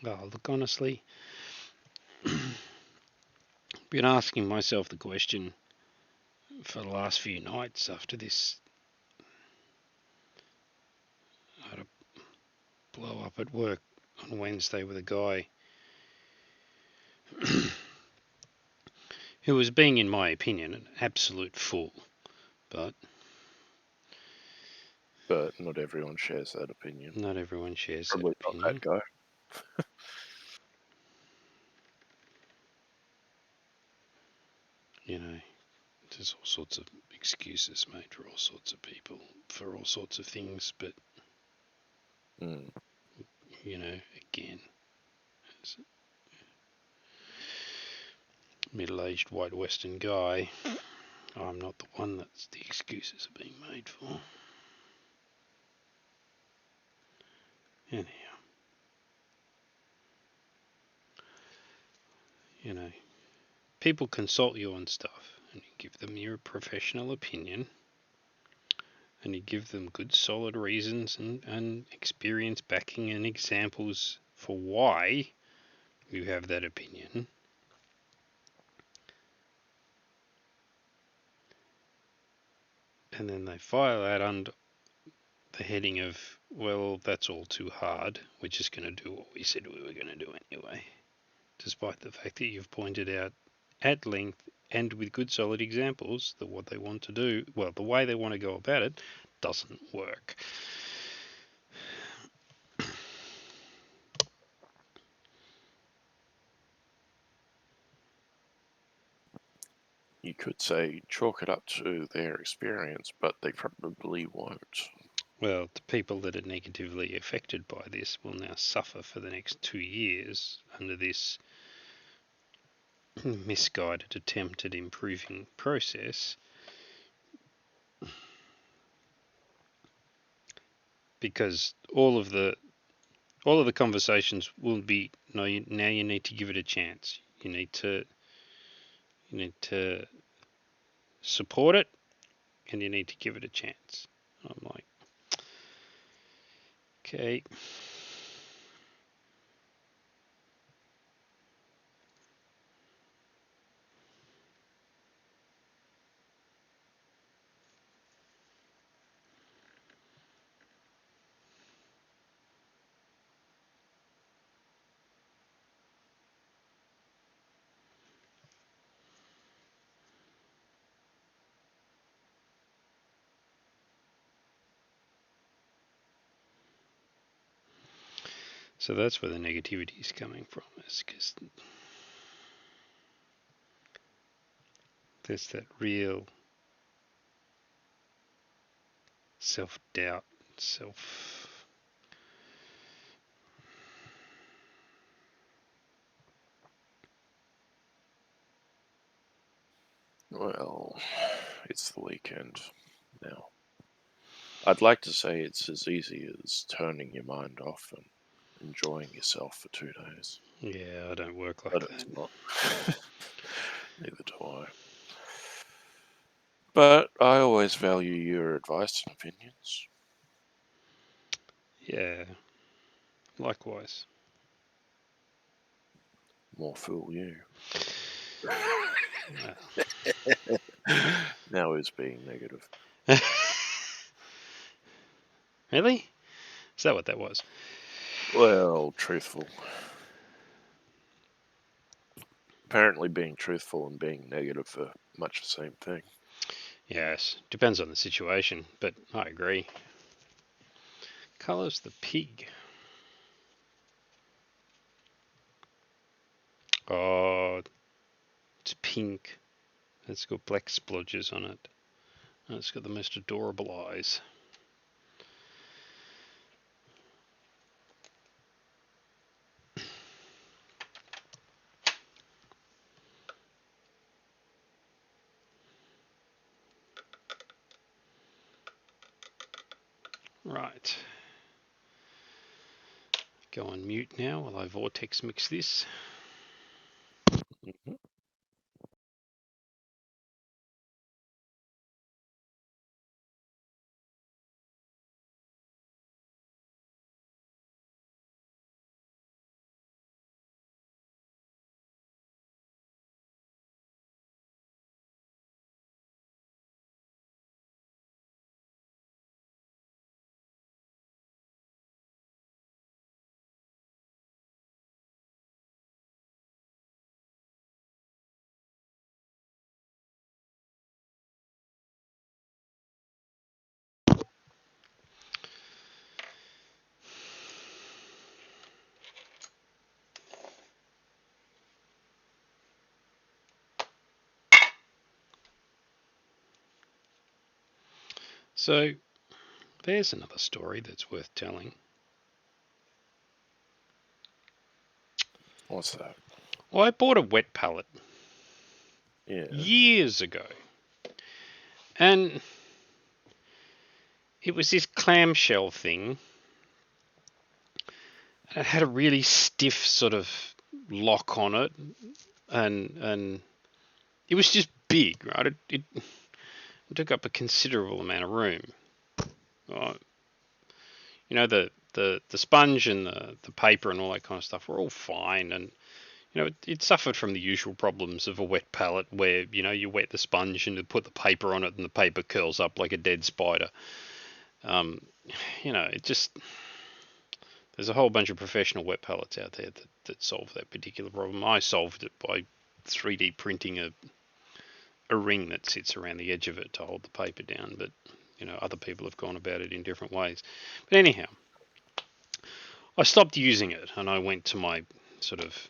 Oh, look, honestly, been asking myself the question for the last few nights after this. I had a blow up at work on Wednesday with a guy who was being, in my opinion, an absolute fool. But not everyone shares that opinion. not everyone shares Probably that opinion. Not that guy. You know, there's all sorts of excuses made for all sorts of people for all sorts of things, but you know, again, as a middle-aged white Western guy, I'm not the one that the excuses are being made for. Anyhow, you know, people consult you on stuff, and you give them your professional opinion, and you give them good solid reasons and experience backing and examples for why you have that opinion. And then they file that under the heading of, well, that's all too hard. We're just going to do what we said we were going to do anyway. Despite the fact that you've pointed out at length and with good solid examples that what they want to do, well, the way they want to go about it doesn't work. You could say chalk it up to their experience, but they probably won't. Well, the people that are negatively affected by this will now suffer for the next 2 years under this misguided attempt at improving process, because all of the conversations will be, no, now you need to give it a chance. You need to support it, and you need to give it a chance. I'm like, okay. So that's where the negativity is coming from, is because there's that real self-doubt, Well, it's the weekend now. I'd like to say it's as easy as turning your mind off and enjoying yourself for 2 days. Yeah, I don't work like But that. it's not. Neither do I. But I always value your advice and opinions. Yeah, likewise. More fool you. Well. Now he's being negative. Really? Is that what that was? Well, truthful. Apparently being truthful and being negative are much the same thing. Yes, depends on the situation, but I agree. colour's the pig? Oh, it's pink. It's got black splodges on it. And it's got the most adorable eyes. Right. Go on mute now while I vortex mix this. Mm-hmm. So there's another story that's worth telling. What's that? Well, I bought a wet palette years ago, and it was this clamshell thing. It had a really stiff sort of lock on it, and it was just big, right? It took up a considerable amount of room. You know, the sponge and the paper and all that kind of stuff were all fine, and you know, it suffered from the usual problems of a wet palette where, you know, you wet the sponge and you put the paper on it and the paper curls up like a dead spider. You know, it just, there's a whole bunch of professional wet palettes out there that solve that particular problem. I solved it by 3D printing a ring that sits around the edge of it to hold the paper down, but, you know, other people have gone about it in different ways. But anyhow, I stopped using it and I went to my sort of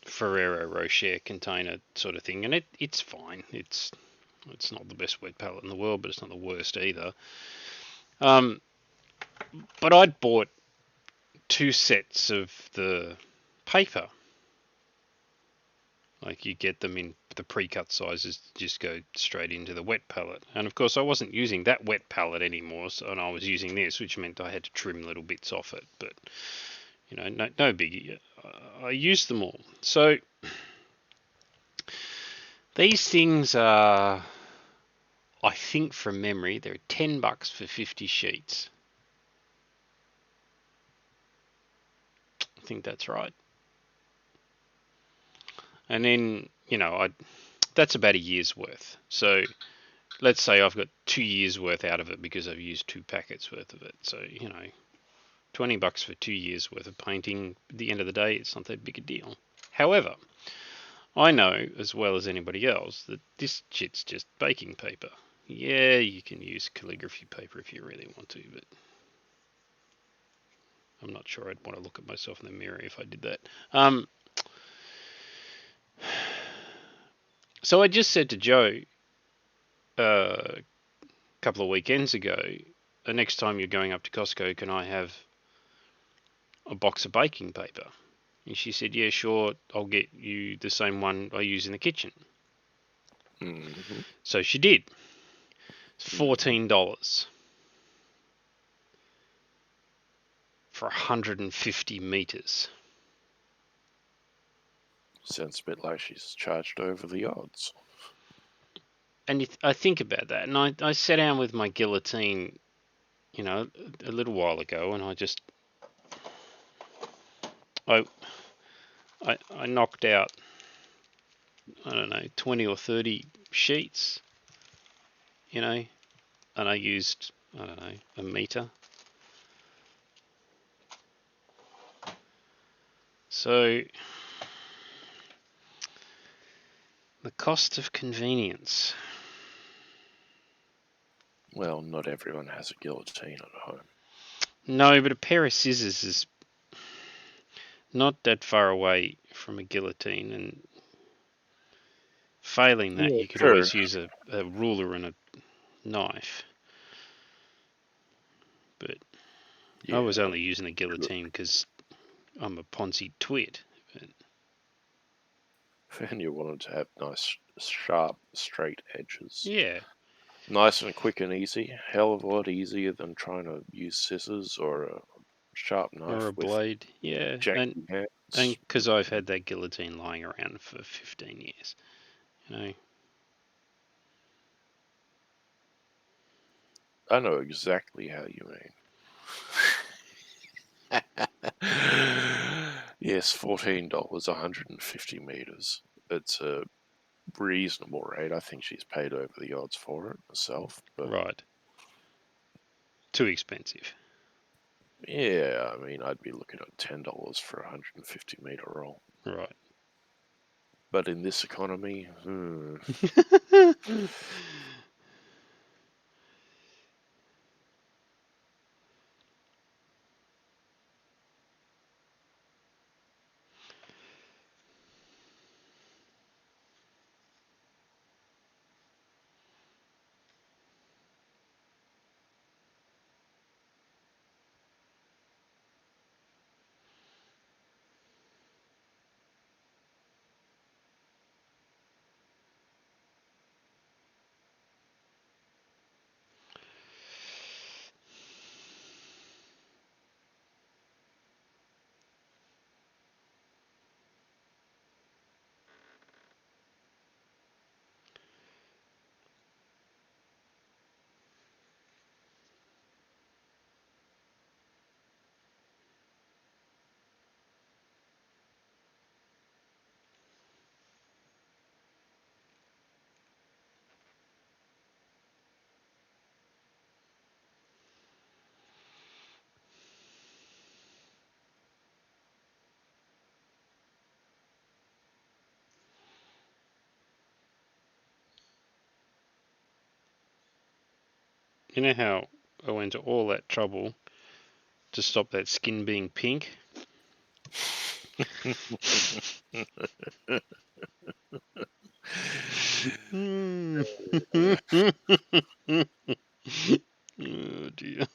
Ferrero Rocher container sort of thing, and it's fine. It's not the best wet palette in the world, but it's not the worst either. But I'd bought 2 sets of the paper. Like, you get them in the pre-cut sizes, just go straight into the wet palette. And of course I wasn't using that wet palette anymore, and I was using this, which meant I had to trim little bits off it. But, you know, no biggie. I used them all. So these things are, I think from memory, they're $10 for 50 sheets. I think that's right. And then, you know, that's about a year's worth. So let's say I've got 2 years worth out of it because I've used 2 packets worth of it. So, you know, $20 for 2 years worth of painting. At the end of the day, it's not that big a deal. However, I know as well as anybody else that this shit's just baking paper. Yeah, you can use calligraphy paper if you really want to, but I'm not sure I'd want to look at myself in the mirror if I did that. So I just said to Joe a couple of weekends ago, the next time you're going up to Costco, can I have a box of baking paper? And she said, yeah, sure, I'll get you the same one I use in the kitchen. Mm-hmm. So she did. It's $14 for 150 meters. Sounds a bit like she's charged over the odds. And I think about that, and I sat down with my guillotine, you know, a little while ago, and I knocked out, I don't know, 20 or 30 sheets, you know, and I used, I don't know, a meter. So the cost of convenience. Well, not everyone has a guillotine at home. No, but a pair of scissors is not that far away from a guillotine, and failing that, Yeah, you could true. always use a ruler and a knife. But I was Yeah, only using a guillotine because I'm a Ponzi twit. But and you wanted to have nice, sharp, straight edges. yeah, Nice and quick and easy. Hell of a lot easier than trying to use scissors or a sharp or knife a with blade. Yeah, and janky hands. because I've had that guillotine lying around for 15 years, you know. I know exactly how you mean. Yes, $14, 150 meters. It's a reasonable rate. I think she's paid over the odds for it herself. But Right. Too expensive. yeah, I mean, I'd be looking at $10 for a 150-meter roll. Right. But in this economy, You know how I went to all that trouble to stop that skin being pink? Mm. Oh dear.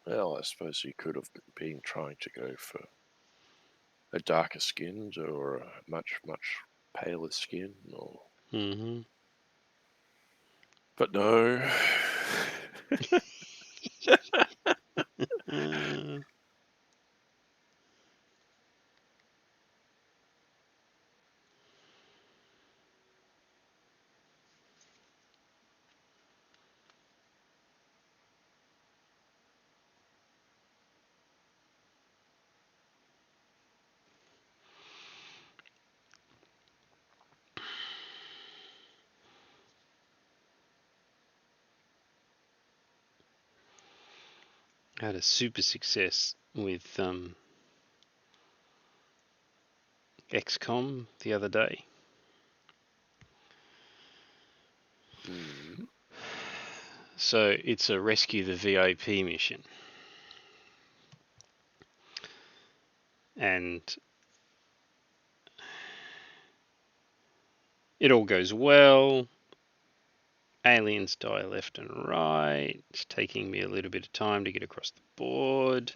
well, I suppose you could have been trying to go for a darker skinned or a much, much paler skin, or Mm-hmm. but no. I had a super success with XCOM the other day. Mm. So it's a rescue the VIP mission. And it all goes well. Aliens die left and right. It's taking me a little bit of time to get across the board.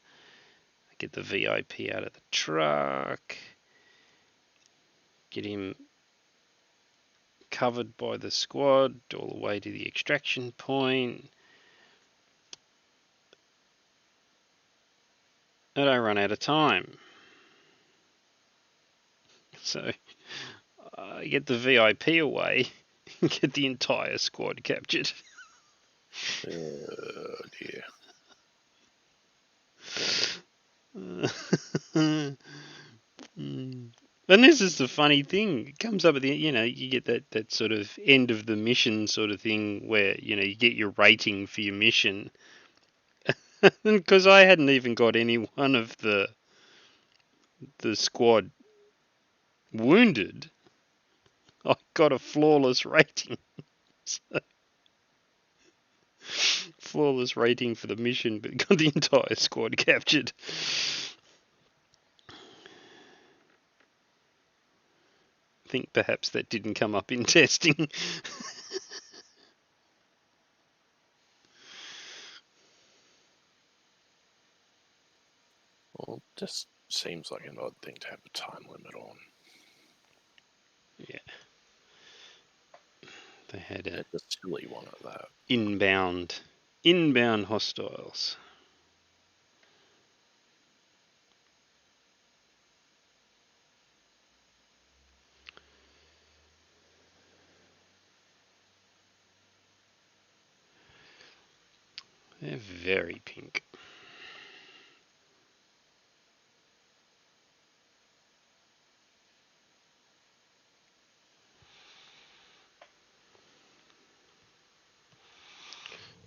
I get the VIP out of the truck. Get him covered by the squad all the way to the extraction point. And I run out of time. So I get the VIP away and get the entire squad captured. Oh dear. And this is the funny thing. It comes up at the, you get that sort of end of the mission sort of thing where, you get your rating for your mission. Because I hadn't even got any one of the the squad wounded, I got a flawless rating. Flawless rating for the mission, but got the entire squad captured. I think perhaps that didn't come up in testing. Well, it just seems like an odd thing to have a time limit on. Yeah. They had a silly one at that. Inbound hostiles. They're very pink.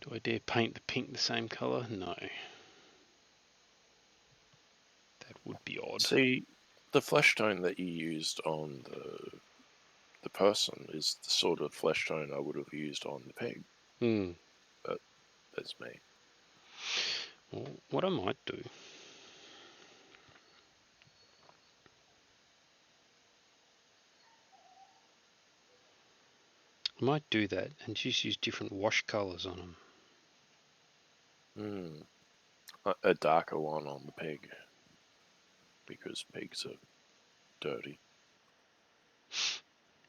Do I dare paint the pink the same colour? No. That would be odd. See, the flesh tone that you used on the person is the sort of flesh tone I would have used on the pig. But that's me. Well, what I might do, I might do that and just use different wash colours on them. A darker one on the pig, because pigs are dirty.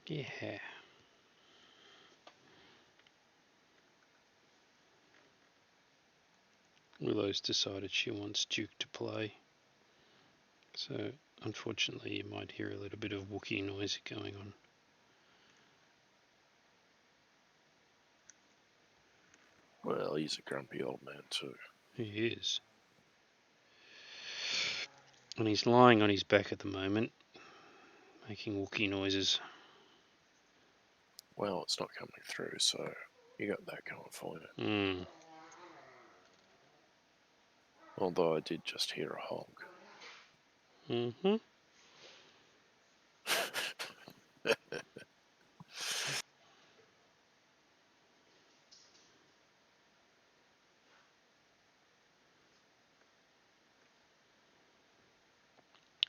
Yeah. Willow's decided she wants Duke to play. So, unfortunately, you might hear a little bit of Wookiee noise going on. Well, he's a grumpy old man too. He is. And he's lying on his back at the moment, making Wookiee noises. Well, it's not coming through, so you got that going for you. Although I did just hear a honk.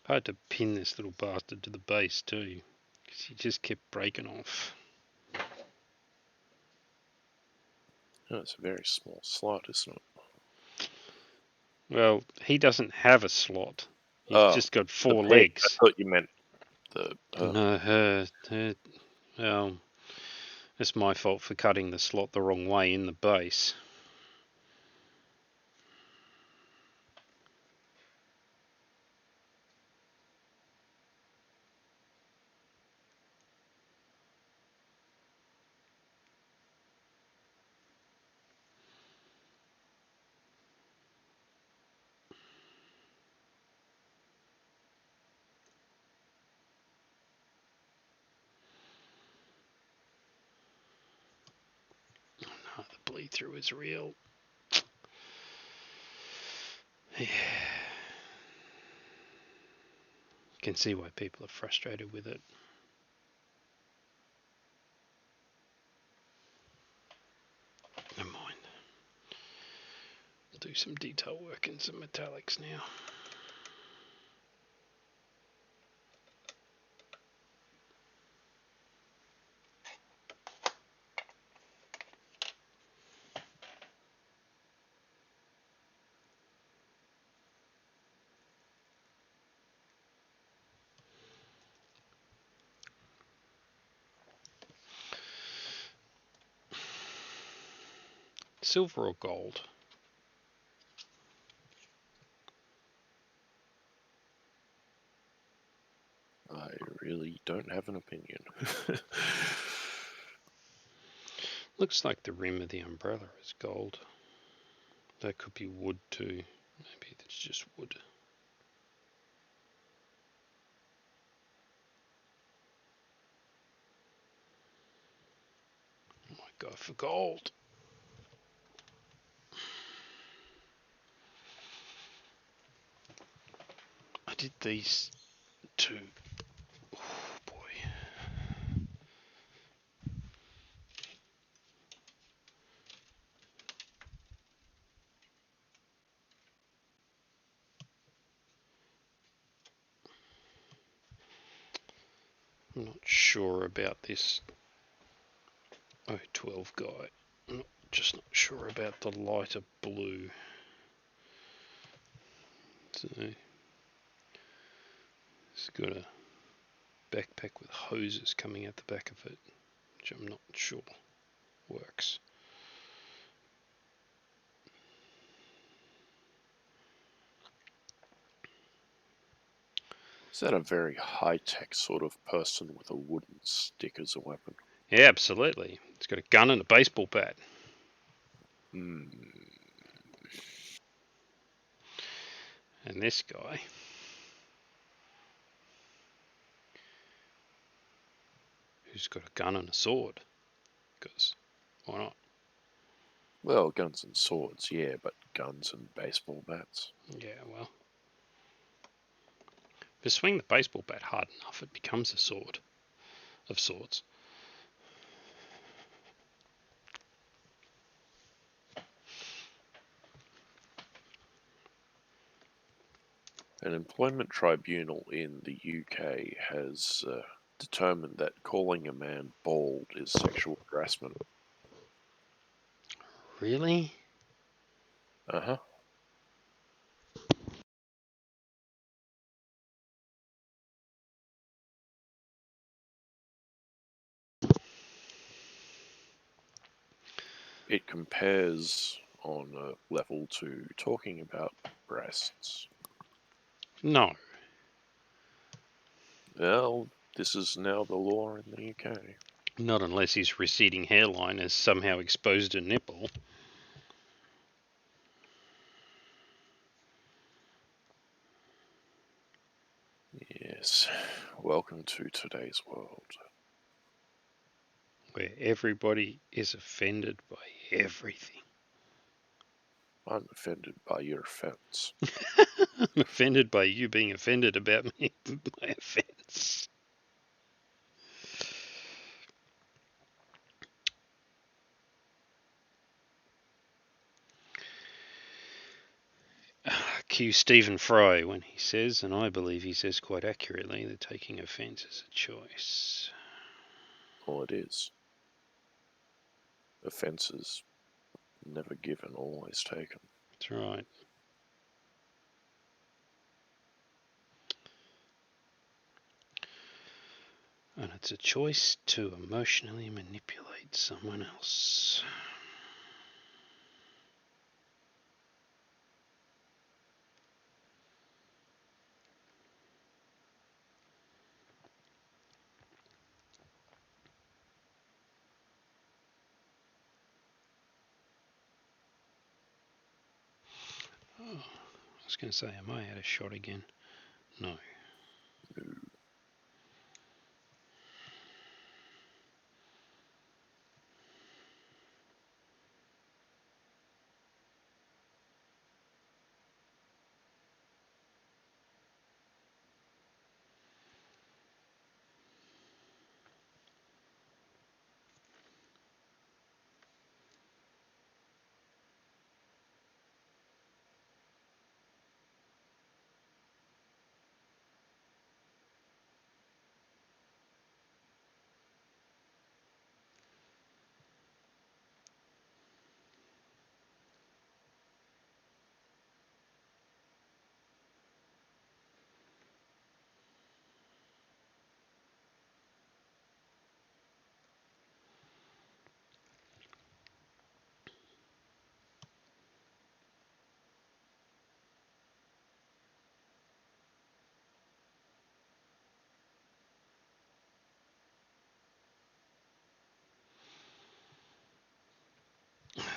I had to pin this little bastard to the base too, because he just kept breaking off. Oh, it's a very small slot, isn't it? Well, he doesn't have a slot. He's just got 4 legs. I thought you meant the... No, her. Well, it's my fault for cutting the slot the wrong way in the base. Oh, the bleed through is real. Yeah. Can see why people are frustrated with it. Never mind. We'll do some detail work and some metallics now. Silver or gold? I really don't have an opinion. Looks like the rim of the umbrella is gold. That could be wood too. Maybe it's just wood. I might go for gold. I did these two. Oh boy. I'm not sure about this 012 guy. I'm just not sure about the lighter blue. So it's got a backpack with hoses coming out the back of it, which I'm not sure works. Is that a very high-tech sort of person with a wooden stick as a weapon? Yeah, absolutely. It's got a gun and a baseball bat. Hmm. And this guy, who's got a gun and a sword, because why not? Well, guns and swords, yeah, but guns and baseball bats. Yeah, well, if you swing the baseball bat hard enough, it becomes a sword of sorts. An employment tribunal in the UK has determined that calling a man bald is sexual harassment. Really? Uh-huh. It compares on a level to talking about breasts. No. Well, this is now the law in the UK. Not unless his receding hairline has somehow exposed a nipple. Yes. Welcome to today's world. Where everybody is offended by everything. I'm offended by your offence. I'm offended by you being offended about me, my offence. Cue Stephen Fry when he says, and I believe he says quite accurately, that taking offence is a choice. Well, it is. Offences never given, always taken. That's right. And it's a choice to emotionally manipulate someone else. Oh, I was going to say, am I out of shot again? No.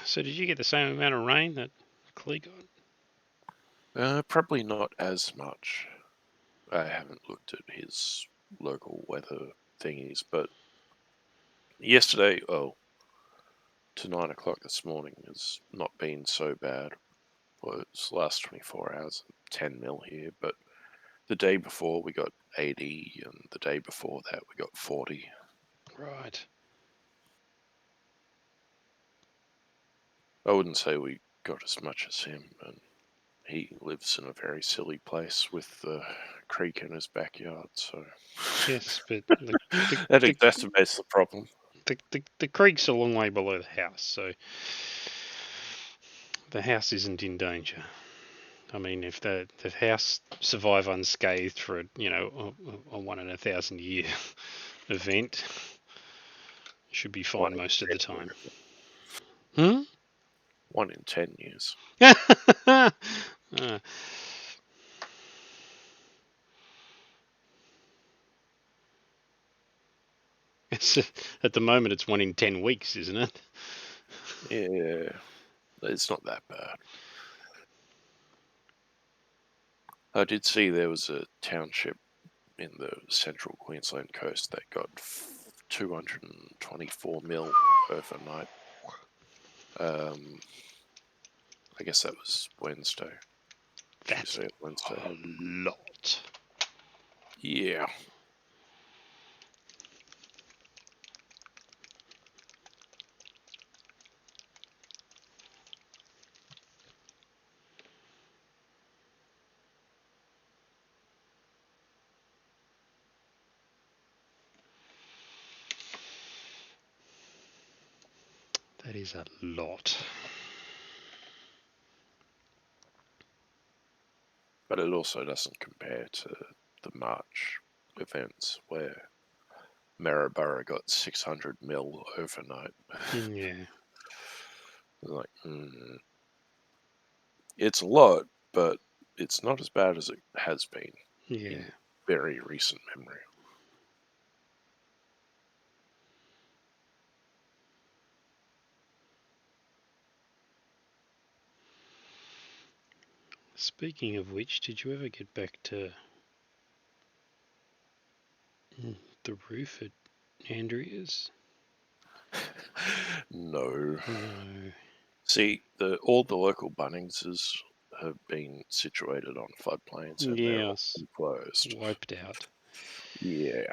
So did you get the same amount of rain that Clee got? Probably not as much. I haven't looked at his local weather thingies, but yesterday, to 9 o'clock this morning has not been so bad. Well, it's the last 24 hours, 10 mil here, but The day before we got 80, and the day before that we got 40. Right. I wouldn't say we got as much as him, and he lives in a very silly place with the creek in his backyard, so Yes, but that exacerbates the problem. the creek's a long way below the house, so the house isn't in danger. I mean, if the house survive unscathed for a 1 in 1,000 year event, should be One fine in most of 10 the time. years. 1 in 10 years. At the moment, it's 1 in 10 weeks, isn't it? Yeah, it's not that bad. I did see there was a township in the central Queensland coast that got 224 mil overnight. I guess that was Wednesday. That's Tuesday, Wednesday. a lot. Yeah. That is a lot. But it also doesn't compare to the March events where Maryborough got 600 mil overnight. Yeah. Like, it's a lot, but it's not as bad as it has been Yeah. in very recent memory. Speaking of which, did you ever get back to the roof at Andrea's? No. No. See, all the local Bunningses have been situated on floodplains and they're all Yes. closed. Wiped out. Yeah.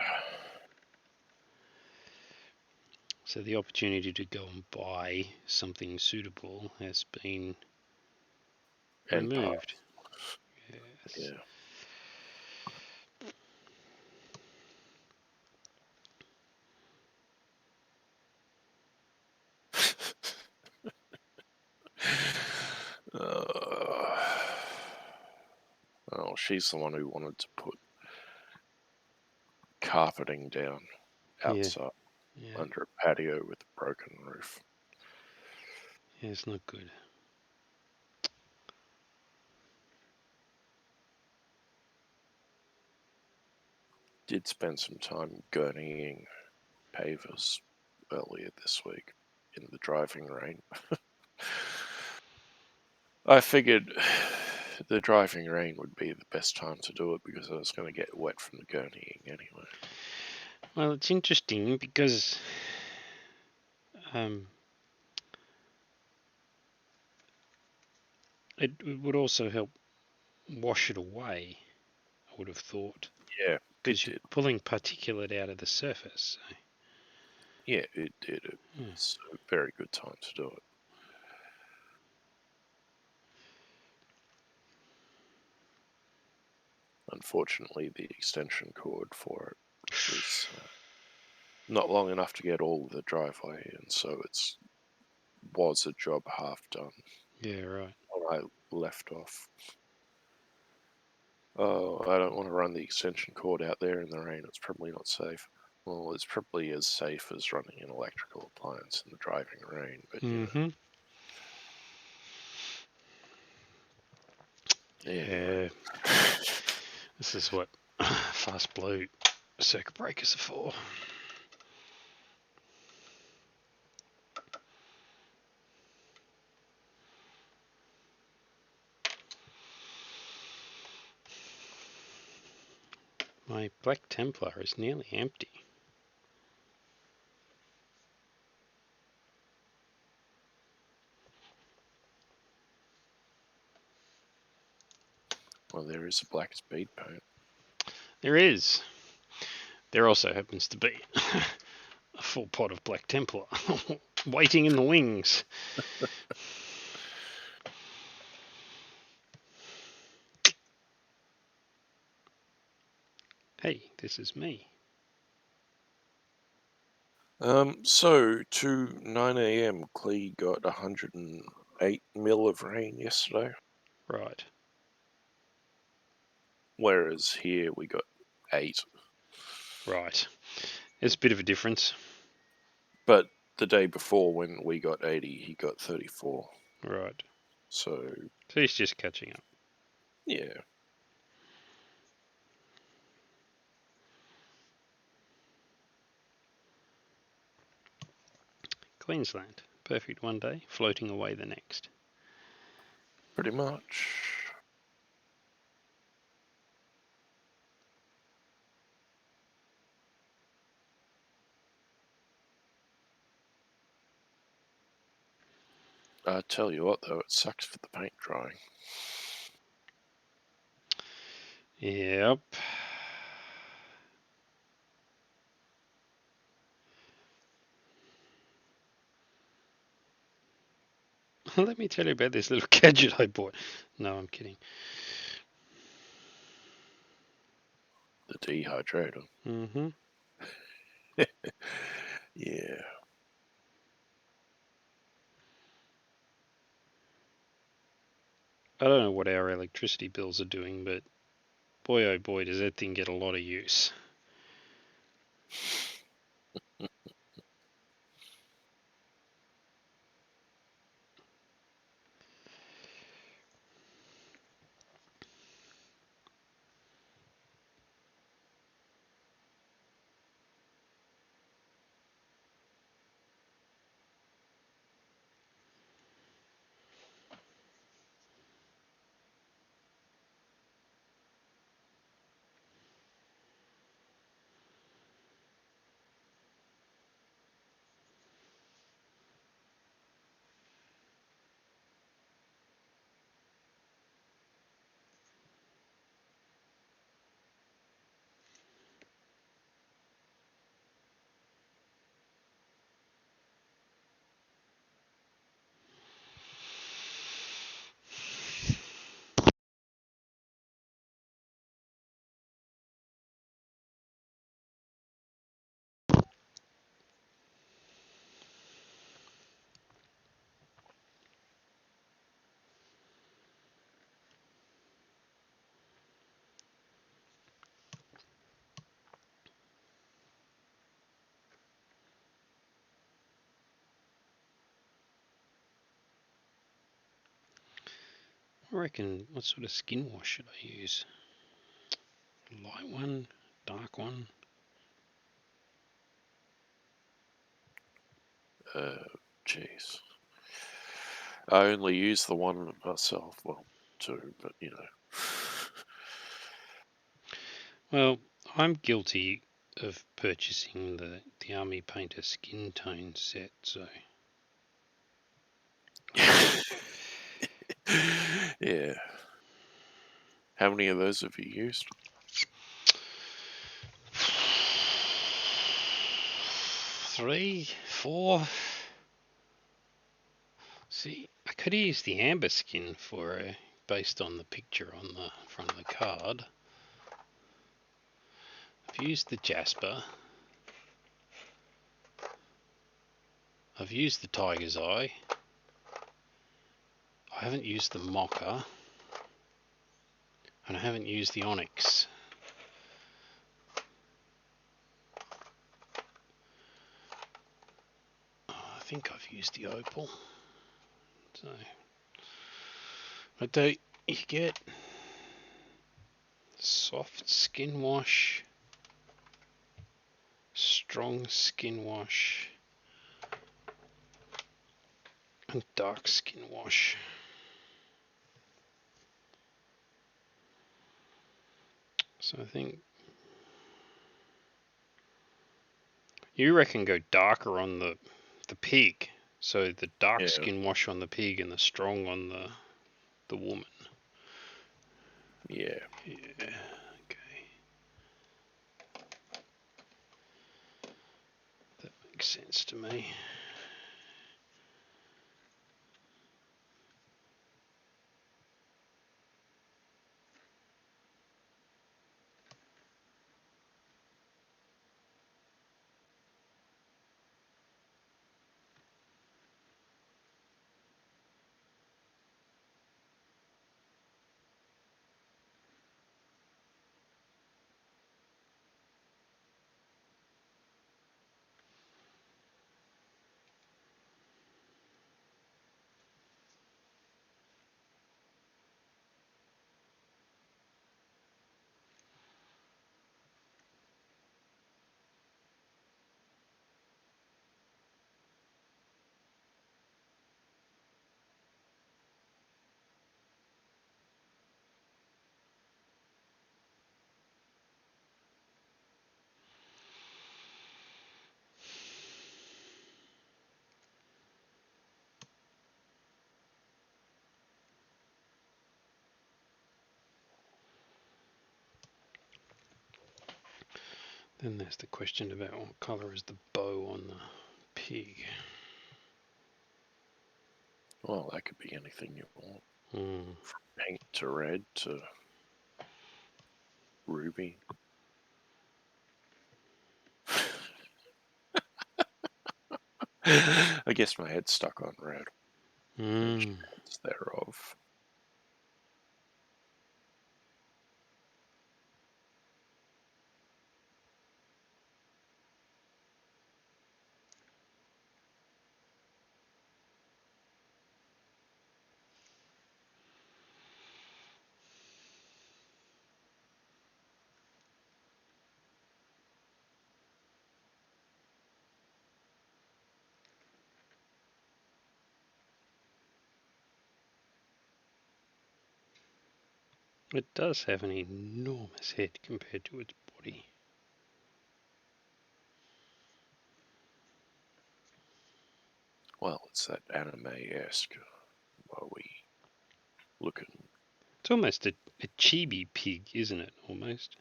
So the opportunity to go and buy something suitable has been And removed. Yes. yeah. Oh, she's the one who wanted to put carpeting down Yeah. outside Yeah. under a patio with a broken roof. Yeah, it's not good. Did spend some time gurneying pavers earlier this week in the driving rain. I figured the driving rain would be the best time to do it because I was going to get wet from the gurneying anyway. Well, it's interesting because it would also help wash it away, I would have thought. Yeah, it Because you're did. pulling particulate out of the surface. So. Yeah, it did. It was a very good time to do it. Unfortunately, the extension cord for it was not long enough to get all of the driveway in, so it was a job half done. Yeah, right. When I left off. Oh, I don't want to run the extension cord out there in the rain. It's probably not safe. Well, it's probably as safe as running an electrical appliance in the driving rain, but you know. Anyway. Yeah. This is what fast blow circuit breakers are for. My Black Templar is nearly empty. Well, there is a black speed paint. There is. There also happens to be a full pot of Black Templar waiting in the wings. Hey, this is me. So to 9 a.m. Clee got 108 mil of rain yesterday, Right. whereas here we got 8. Right. There's a bit of a difference. But the day before, when we got 80, he got 34. Right. So he's just catching up. yeah. Queensland. Perfect one day, floating away the next. Pretty much. I tell you what, though, it sucks for the paint drying. Yep. Let me tell you about this little gadget I bought. No, I'm kidding. The dehydrator. Mm-hmm. Yeah. I don't know what our electricity bills are doing, but boy oh boy does that thing get a lot of use. I reckon, what sort of skin wash should I use? Light one, dark one? Jeez. I only use the one myself. Well, 2, but you know. Well, I'm guilty of purchasing the Army Painter skin tone set, so Yeah. How many of those have you used? 3, 4. See, I could have used the amber skin based on the picture on the front of the card. I've used the jasper. I've used the tiger's eye. I haven't used the mocha. And I haven't used the onyx. I think I've used the opal. So, but you get soft skin wash, strong skin wash, and dark skin wash. So I think you reckon go darker on the pig. So the dark skin wash on the pig and the strong on the woman. Yeah. Yeah. Okay. makes sense to me. Then there's the question about what colour is the bow on the pig. Well, that could be anything you want. Mm. From pink to red to ruby. I guess my head's stuck on red. It's thereof. It does have an enormous head compared to its body. Well, it's that anime-esque. Are we looking? It's almost a chibi pig, isn't it? Almost.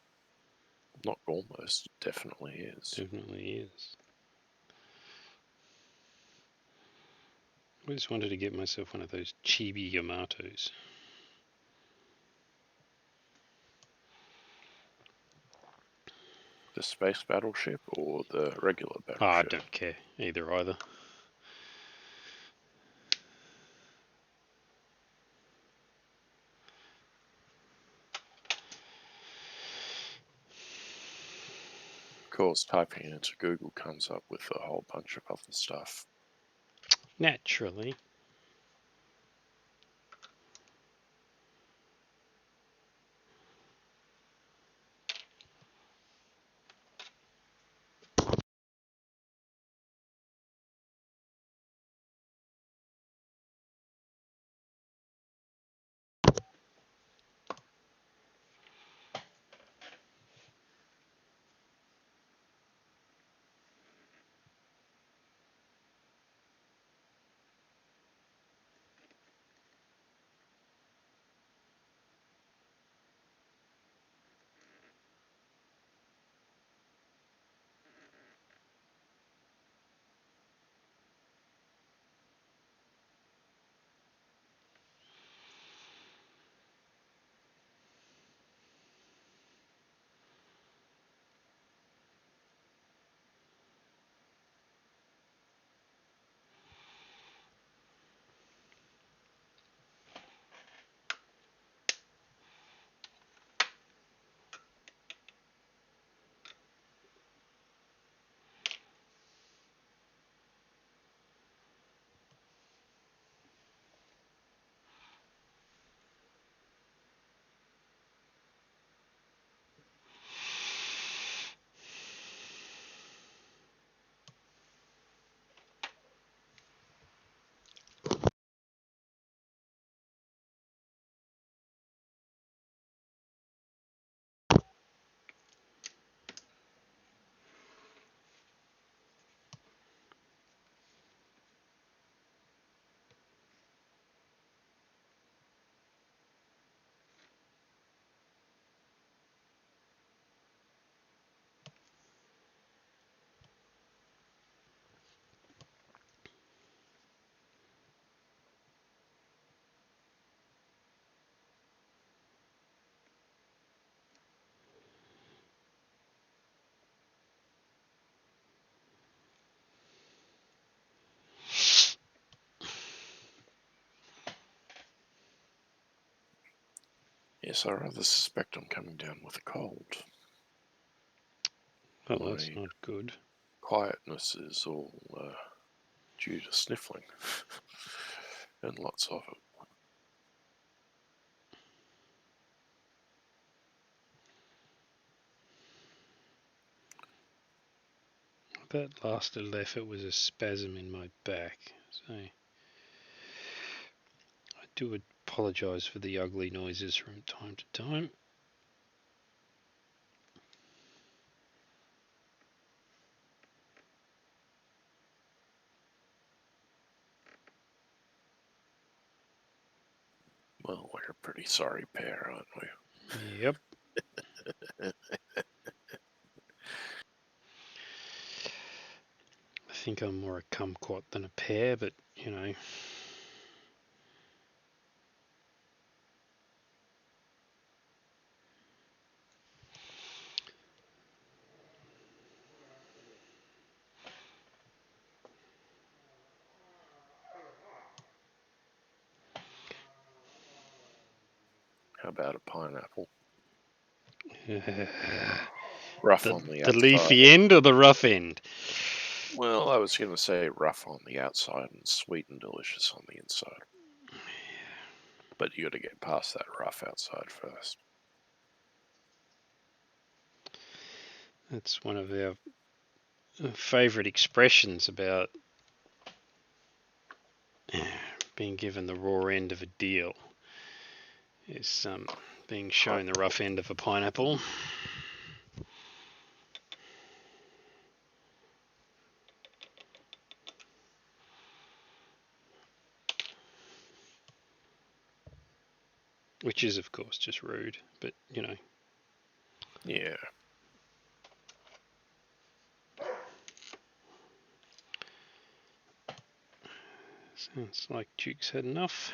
Not almost. Definitely is. Definitely is. I just wanted to get myself one of those chibi Yamatos. The space battleship or the regular battleship? I don't care. Either. Of course, typing it into Google comes up with a whole bunch of other stuff. Naturally. Yes, I rather suspect I'm coming down with a cold. Oh, that's not good. Quietness is all due to sniffling, and lots of it. That last little effort was a spasm in my back, so I do apologise for the ugly noises from time to time. Well, we're a pretty sorry pair, aren't we? Yep. I think I'm more a kumquat than a pear, but you know. How about a pineapple? the, Rough on the the outside. leafy end or the rough end? Well, I was going to say rough on the outside and sweet and delicious on the inside. But you got to get past that rough outside first. That's one of our favourite expressions about being given the raw end of a deal. Is being shown the rough end of a pineapple. Which is, of course, just rude, but you know. Yeah. Sounds like Duke's had enough.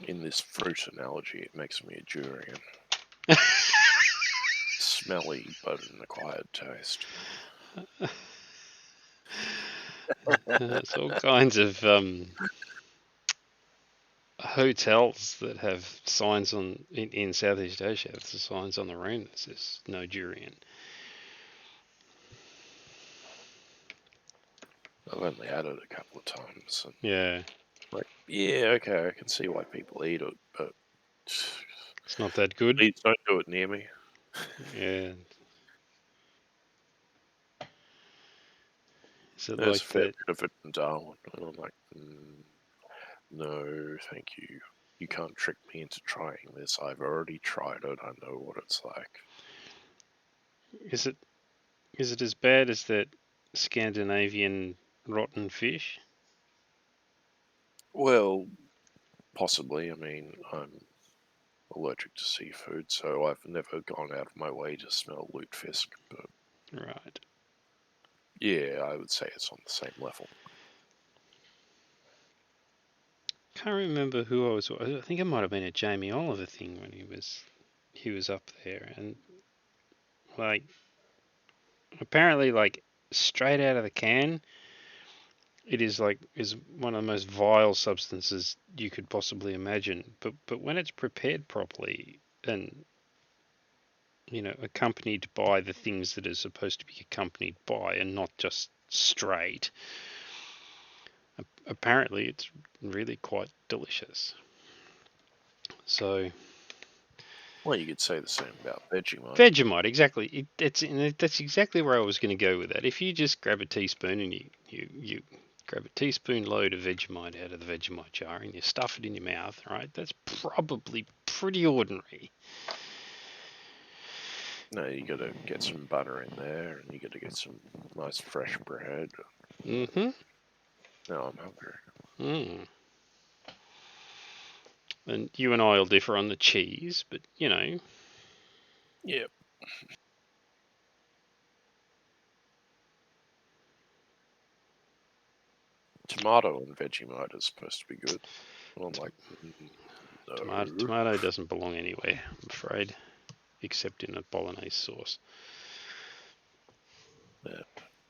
In this fruit analogy, it makes me a durian. Smelly, but an acquired taste. There's all kinds of hotels that have signs on in Southeast Asia. There's the signs on the room that says no durian. I've only had it a couple of times. And Yeah. like, yeah, okay, I can see why people eat it, but it's not that good. Please don't do it near me. Yeah. Is it There's like a fair that? bit of it in Darwin, and I'm like, no, thank you. You can't trick me into trying this. I've already tried it. I know what it's like. Is it as bad as that Scandinavian rotten fish? Well, possibly. I mean, I'm allergic to seafood, so I've never gone out of my way to smell lutefisk. But Right. yeah, I would say it's on the same level. Can't remember who I was. I think it might have been a Jamie Oliver thing when he was up there, and like apparently like straight out of the can, it is one of the most vile substances you could possibly imagine. But when it's prepared properly and accompanied by the things that are supposed to be accompanied by, and not just straight, apparently it's really quite delicious. So. Well, you could say the same about Vegemite. Vegemite, exactly. That's exactly where I was going to go with that. If you just grab a teaspoon and you grab a teaspoon load of Vegemite out of the Vegemite jar and you stuff it in your mouth, right? That's probably pretty ordinary. No, you got to get some butter in there, and you got to get some nice fresh bread. Mm-hmm. Now I'm hungry. Mm. And you and I will differ on the cheese, but Yep. Tomato and Vegemite is supposed to be good. And I'm like, no. tomato doesn't belong anywhere, I'm afraid, except in a bolognese sauce. Yeah.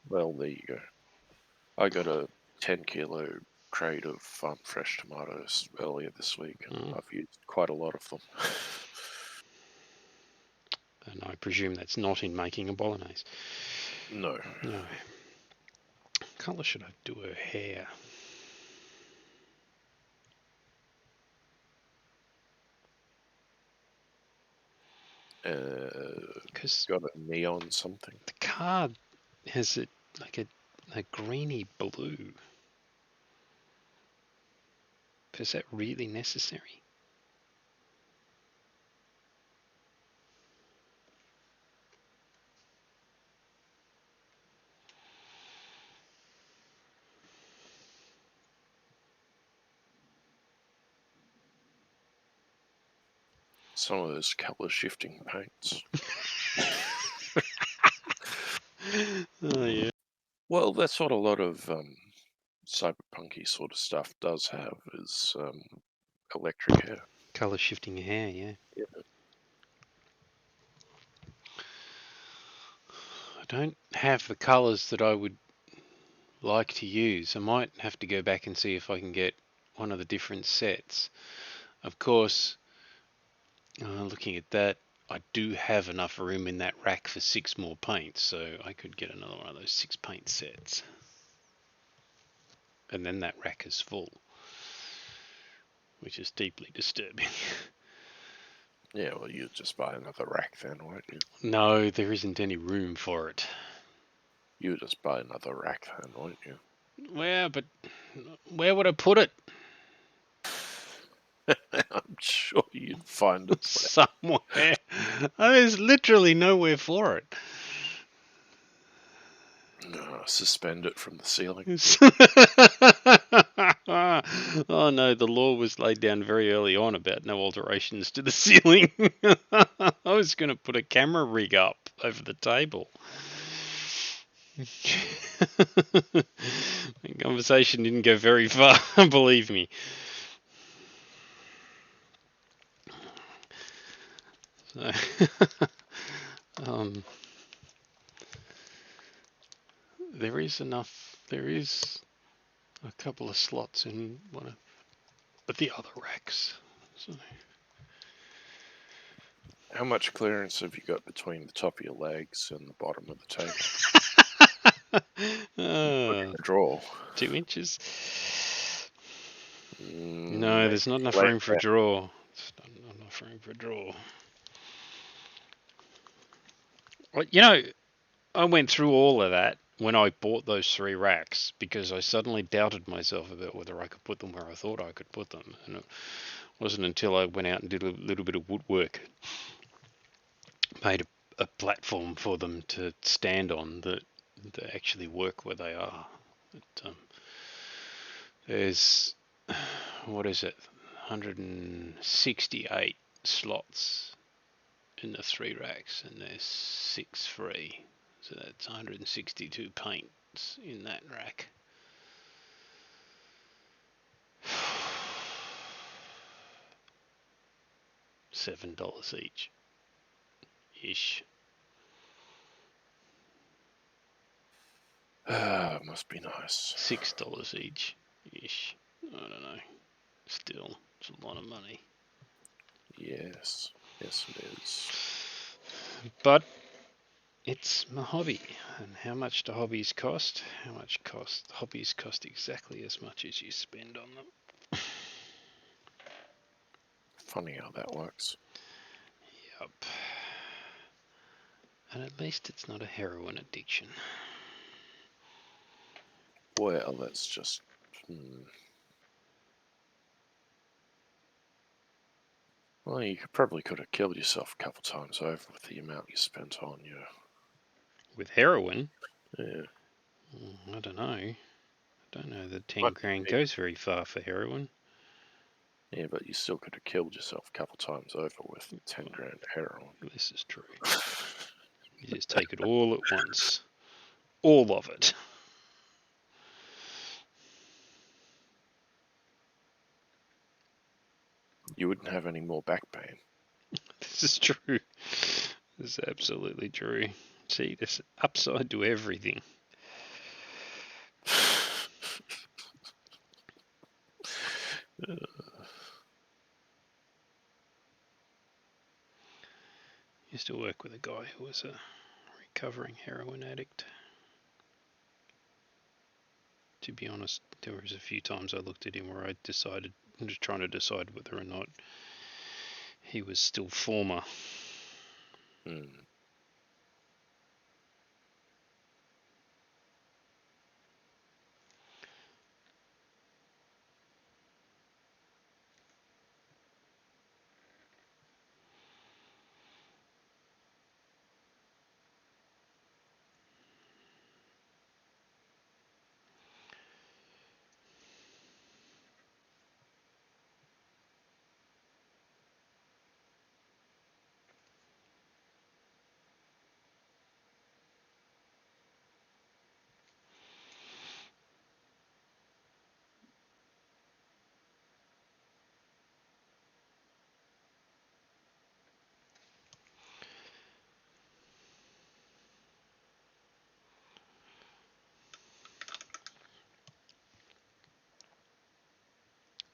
Well, there you go. I got a 10-kilo crate of farm fresh tomatoes earlier this week, and I've used quite a lot of them. And I presume that's not in making a bolognese. No. No. What colour should I do her hair? Because Got a neon something. the card has it like a greeny blue. Is that really necessary? Some of those colour shifting paints. Oh yeah. Well, that's what a lot of cyberpunky sort of stuff does have, is electric hair. Colour shifting hair, yeah. I don't have the colours that I would like to use. I might have to go back and see if I can get one of the different sets. Of course, looking at that, I do have enough room in that rack for 6 more paints, so I could get another one of those 6 paint sets. And then that rack is full, which is deeply disturbing. Yeah, well, you'd just buy another rack then, won't you? No, there isn't any room for it. You would just buy another rack then, won't you? Well, but where would I put it? I'm sure you'd find it Somewhere. There's literally nowhere for it. No, suspend it from the ceiling. Oh no, the law was laid down very early on about no alterations to the ceiling. I was going to put a camera rig up over the table. The conversation didn't go very far, believe me. So, there is enough. There is a couple of slots in one of the other racks. So. How much clearance have you got between the top of your legs and the bottom of the table? A drawer. 2 inches. No, Maybe there's not enough room for a drawer. There's not enough room for a drawer. Well, you know, I went through all of that when I bought those 3 racks because I suddenly doubted myself about whether I could put them where I thought I could put them. And it wasn't until I went out and did a little bit of woodwork, made a platform for them to stand on that they actually work where they are. There's, what is it, 168 slots in the 3 racks, and there's 6 free. So that's 162 paints in that rack. $7 each. Ish. Must be nice. $6 each. Ish. I don't know. Still, it's a lot of money. Yes. Yes, it is. But it's my hobby. And how much do hobbies cost? How much cost? Hobbies cost exactly as much as you spend on them. Funny how that works. Yep. And at least it's not a heroin addiction. Well, that's just... Well, you probably could have killed yourself a couple times over with the amount you spent on you. With heroin? Yeah. I don't know. I don't know that 10 grand goes very far for heroin. Yeah, but you still could have killed yourself a couple times over with 10 grand heroin. This is true. You just take it all at once. All of it. You wouldn't have any more back pain. This is true. This is absolutely true. See, there's upside to everything. Used to work with a guy who was a recovering heroin addict. To be honest, there was a few times I looked at him where I decided, I'm just trying to decide whether or not he was still former.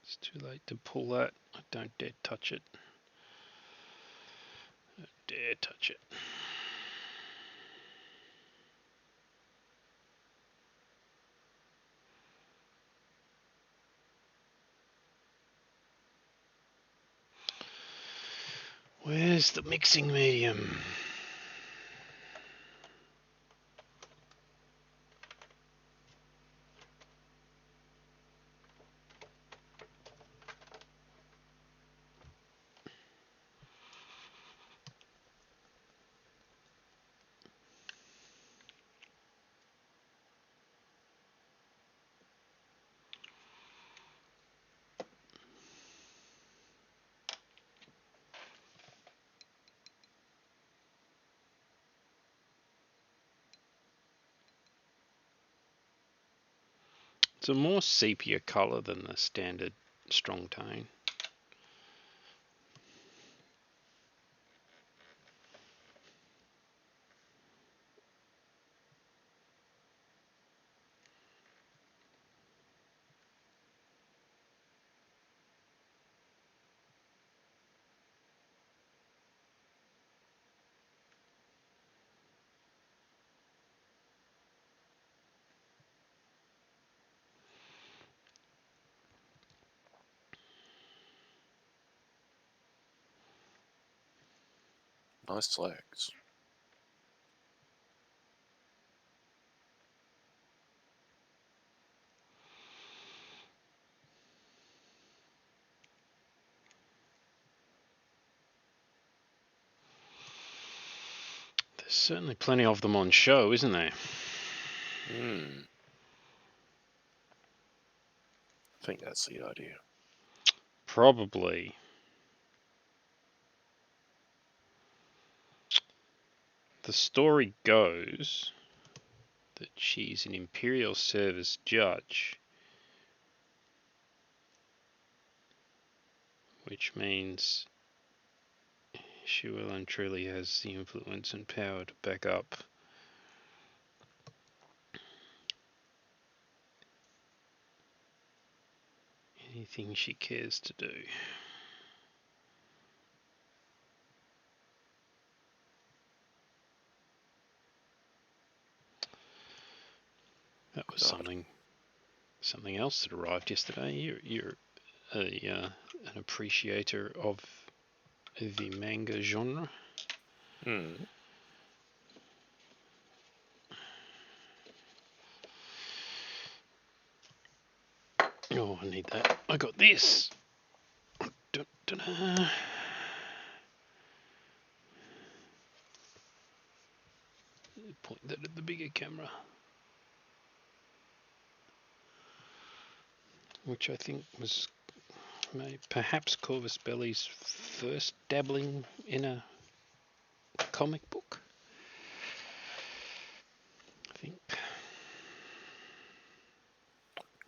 It's too late to pull that. I don't dare touch it. I don't dare touch it. Where's the mixing medium? It's a more sepia colour than the standard strong tone. Nice legs. There's certainly plenty of them on show, isn't there? I think that's the idea. Probably. The story goes that she's an Imperial Service judge, which means she well and truly has the influence and power to back up anything she cares to do. That was something else that arrived yesterday. You're an appreciator of the manga genre. Oh, I need that. I got this. Da-da-da. Point that at the bigger camera. Which I think was perhaps Corvus Belli's first dabbling in a comic book. I think.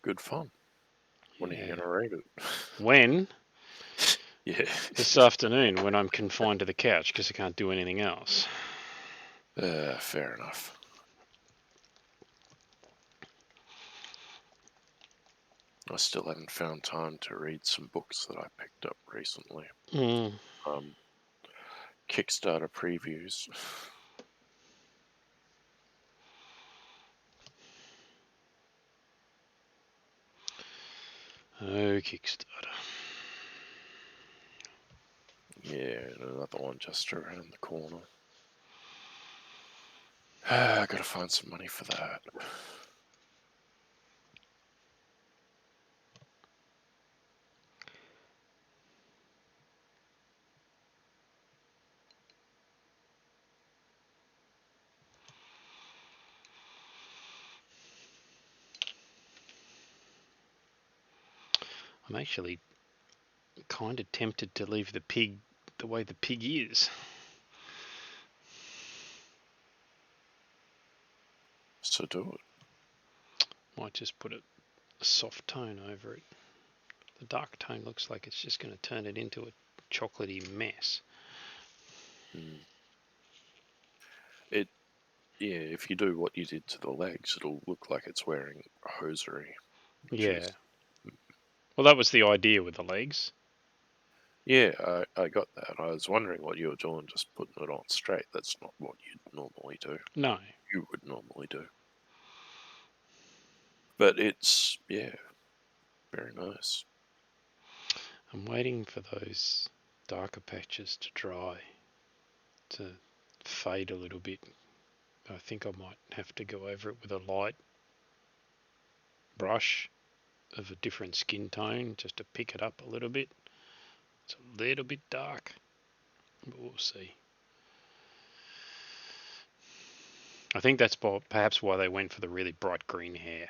Good fun. When are you going to read it? When? Yeah. This afternoon, when I'm confined to the couch because I can't do anything else. Fair enough. I still haven't found time to read some books that I picked up recently. Kickstarter previews. Oh, Kickstarter. Yeah, another one just around the corner. I gotta find some money for that. I'm actually kind of tempted to leave the pig the way the pig is. So do it. Might just put a soft tone over it. The dark tone looks like it's just going to turn it into a chocolatey mess. Yeah, if you do what you did to the legs, it'll look like it's wearing hosiery. Yeah. Well, that was the idea with the legs. Yeah, I got that. I was wondering what you were doing, just putting it on straight. That's not what you'd normally do. No. You would normally do. But it's, yeah, very nice. I'm waiting for those darker patches to dry, to fade a little bit. I think I might have to go over it with a light brush of a different skin tone just to pick it up a little bit. It's a little bit dark, but we'll see. I think that's perhaps why they went for the really bright green hair.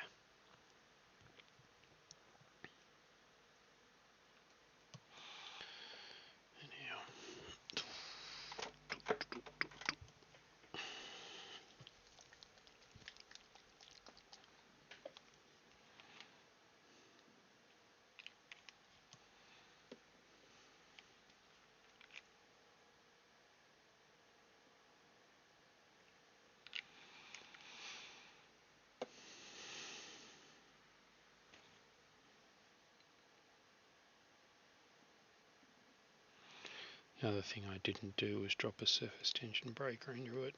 The other thing I didn't do was drop a surface tension breaker into it,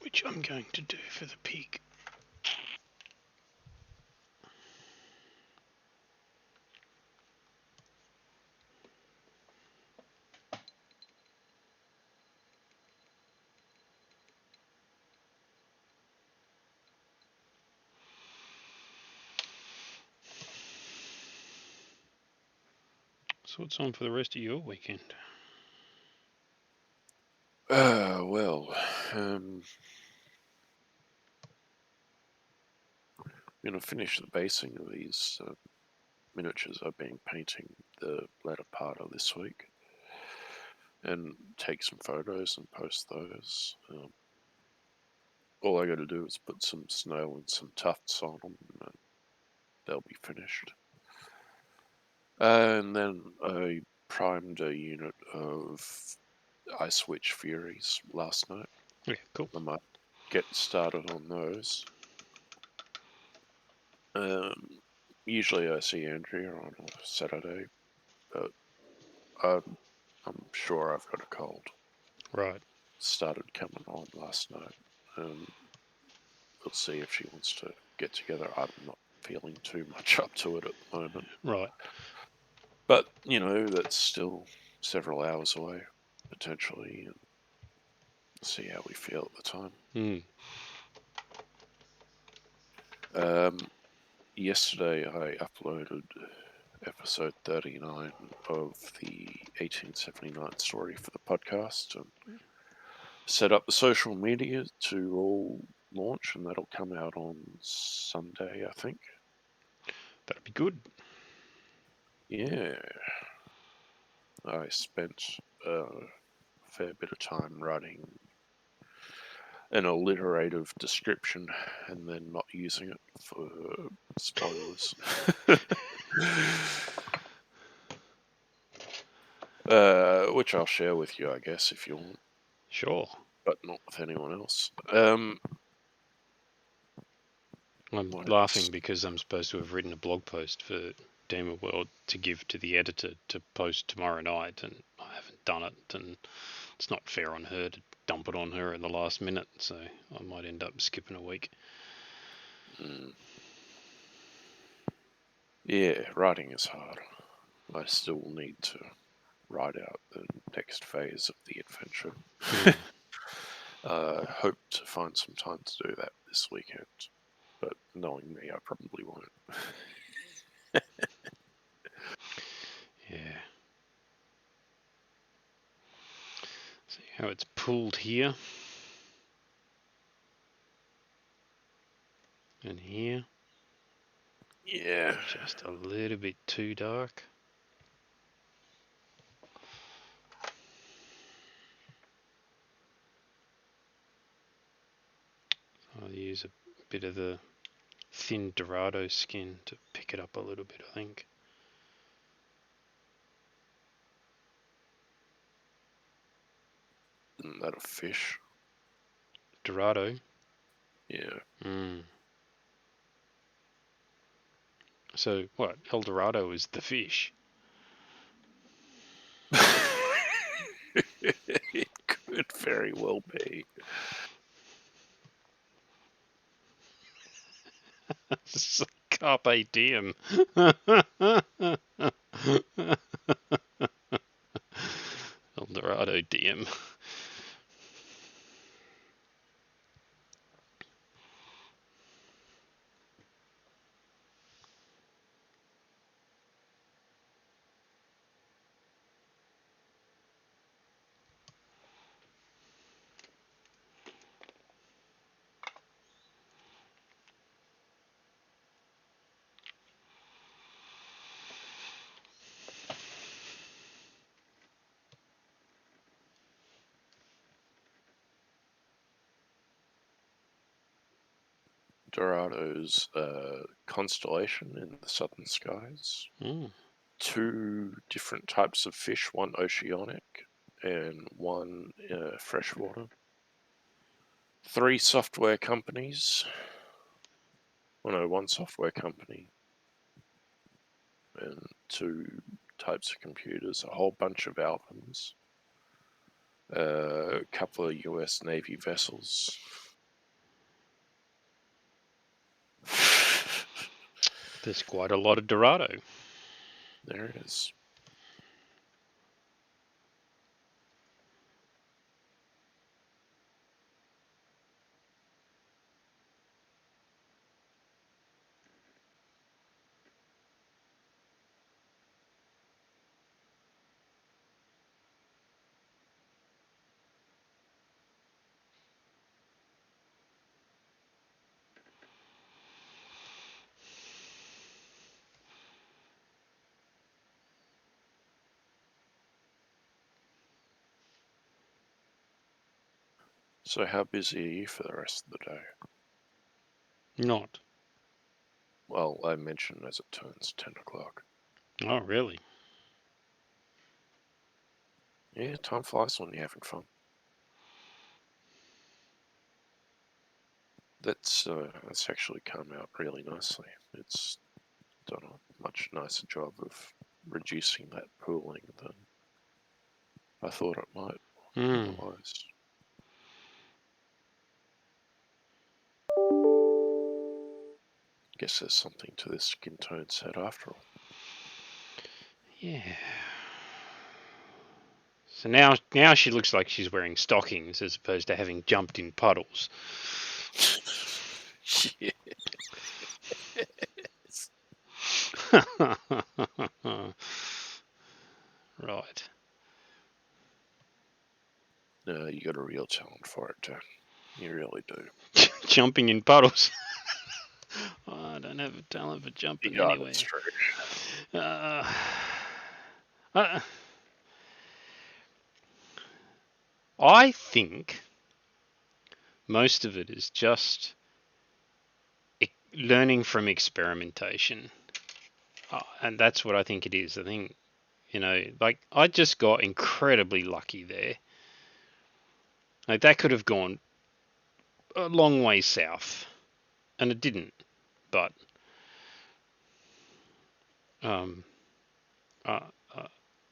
which I'm going to do for the pig. So what's on for the rest of your weekend? Well, I'm going to finish the basing of these miniatures I've been painting the latter part of this week and take some photos and post those. All I got to do is put some snow and some tufts on them and they'll be finished. And then I primed a unit of Ice Witch Furies last night. Yeah, cool. I might get started on those. Usually I see Andrea on a Saturday, but I'm sure I've got a cold. Right. Started coming on last night, and we'll see if she wants to get together. I'm not feeling too much up to it at the moment. Right. But, that's still several hours away, potentially, and see how we feel at the time. Yesterday I uploaded episode 39 of the 1879 story for the podcast and set up the social media to all launch, and that'll come out on Sunday, I think. That'd be good. Yeah. I spent a fair bit of time writing an alliterative description and then not using it for spoilers. Which I'll share with you, I guess, if you want. Sure. But not with anyone else. I'm laughing because I'm supposed to have written a blog post for Demon World to give to the editor to post tomorrow night, and I haven't done it, and it's not fair on her to dump it on her at the last minute, so I might end up skipping a week. Yeah, writing is hard. I still need to write out the next phase of the adventure. Hope to find some time to do that this weekend, but knowing me, I probably won't. Yeah. See how it's pulled here. And here. Yeah. Just a little bit too dark. I'll use a bit of the thin Dorado skin to pick it up a little bit, I think. Isn't that a fish? Dorado? Yeah. So what? El Dorado is the fish. It could very well be. Carpe diem. El Dorado diem. Dorado's constellation in the southern skies. 2 different types of fish, one oceanic and one freshwater. 3 software companies. Well, no, 1 software company and 2 types of computers, a whole bunch of albums, a couple of US Navy vessels. There's quite a lot of Dorado. There it is. So how busy are you for the rest of the day? Not. Well, I mentioned as it turns 10 o'clock. Oh, really? Yeah, time flies when you're having fun. That's actually come out really nicely. It's done a much nicer job of reducing that pooling than I thought it might otherwise. Guess there's something to this skin tone set after all. Yeah. So now she looks like she's wearing stockings as opposed to having jumped in puddles. Yes. Right. No, you got a real talent for it, Dan. You really do. Jumping in puddles. Oh, I don't have a talent for jumping anywhere. That's true. I think most of it is just learning from experimentation. And that's what I think it is. I think, like, I just got incredibly lucky there. Like, that could have gone a long way south, and it didn't. But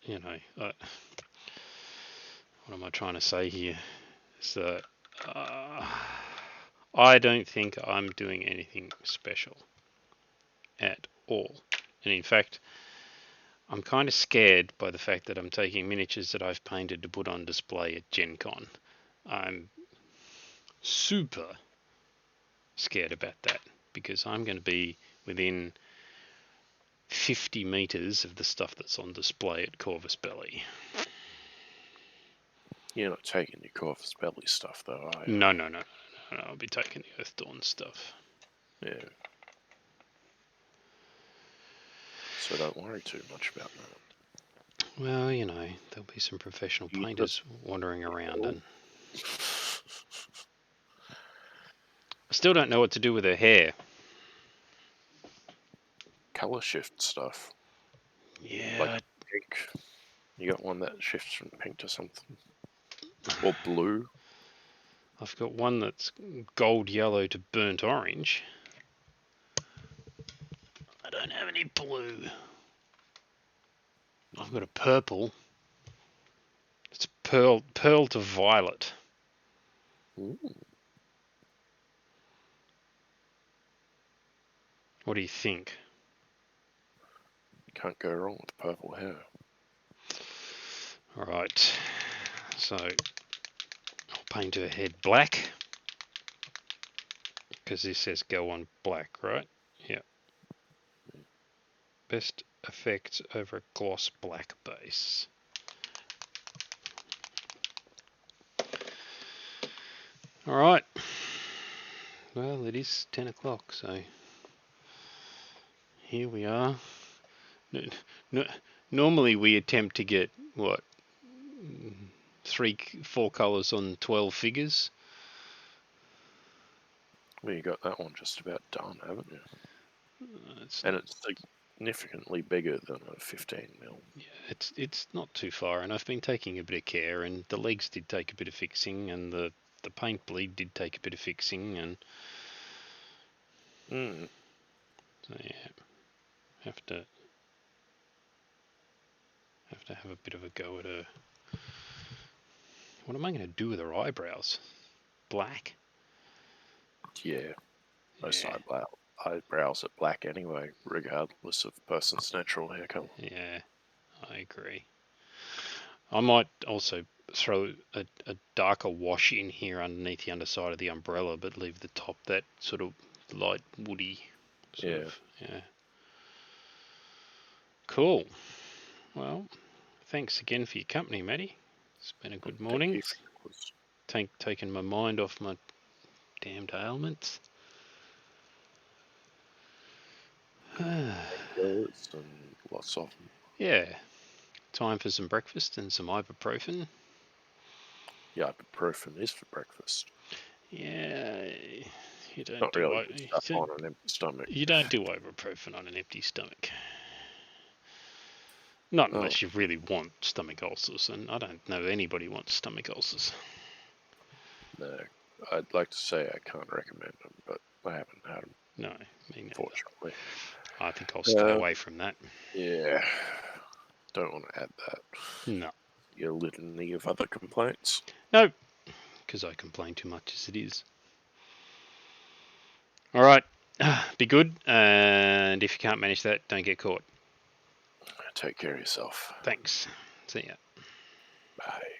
you know, what am I trying to say here? So, I don't think I'm doing anything special at all. And in fact, I'm kind of scared by the fact that I'm taking miniatures that I've painted to put on display at Gen Con. I'm super scared about that because I'm going to be within 50 meters of the stuff that's on display at Corvus Belly. You're not taking your Corvus Belly stuff, though, are you? No. I'll be taking the Earthdawn stuff. Yeah. So don't worry too much about that. Well, you know, there'll be some professional painters wandering around, and I still don't know what to do with her hair. Color shift stuff. Yeah. Like pink. You got one that shifts from pink to something. Or blue. I've got one that's gold yellow to burnt orange. I don't have any blue. I've got a purple. It's pearl to violet. Ooh. What do you think? Can't go wrong with purple hair. Alright, so I'll paint her head black. Because this says go on black, right? Yeah. Best effects over a gloss black base. Alright. Well, it is 10 o'clock, so here we are. Normally we attempt to get, what, 4 colours on 12 figures. Well, you got that one just about done, haven't you? And it's significantly bigger than a 15mm. Yeah, it's not too far, and I've been taking a bit of care, and the legs did take a bit of fixing, and the paint bleed did take a bit of fixing, and so yeah, have to have a bit of a go at her. What am I going to do with her eyebrows? Black? Yeah, most eyebrows are black anyway, regardless of person's natural hair colour. Yeah, I agree. I might also throw a darker wash in here underneath the underside of the umbrella, but leave the top that sort of light woody sort of. Yeah. Cool. Well, thanks again for your company, Matty. It's been a good morning. Taken my mind off my damned ailments. And lots of them. Yeah. Time for some breakfast and some ibuprofen. Yeah, ibuprofen is for breakfast. Yeah. You don't Not do really stuff on an empty stomach. You don't do ibuprofen on an empty stomach. Not unless you really want stomach ulcers, and I don't know anybody wants stomach ulcers. No, I'd like to say I can't recommend them, but I haven't had them. No, me neither. Fortunately. I think I'll stay away from that. Yeah. Don't want to add that. No. Your litany of other complaints? No, because I complain too much as it is. Alright, be good, and if you can't manage that, don't get caught. Take care of yourself. Thanks. See ya. Bye.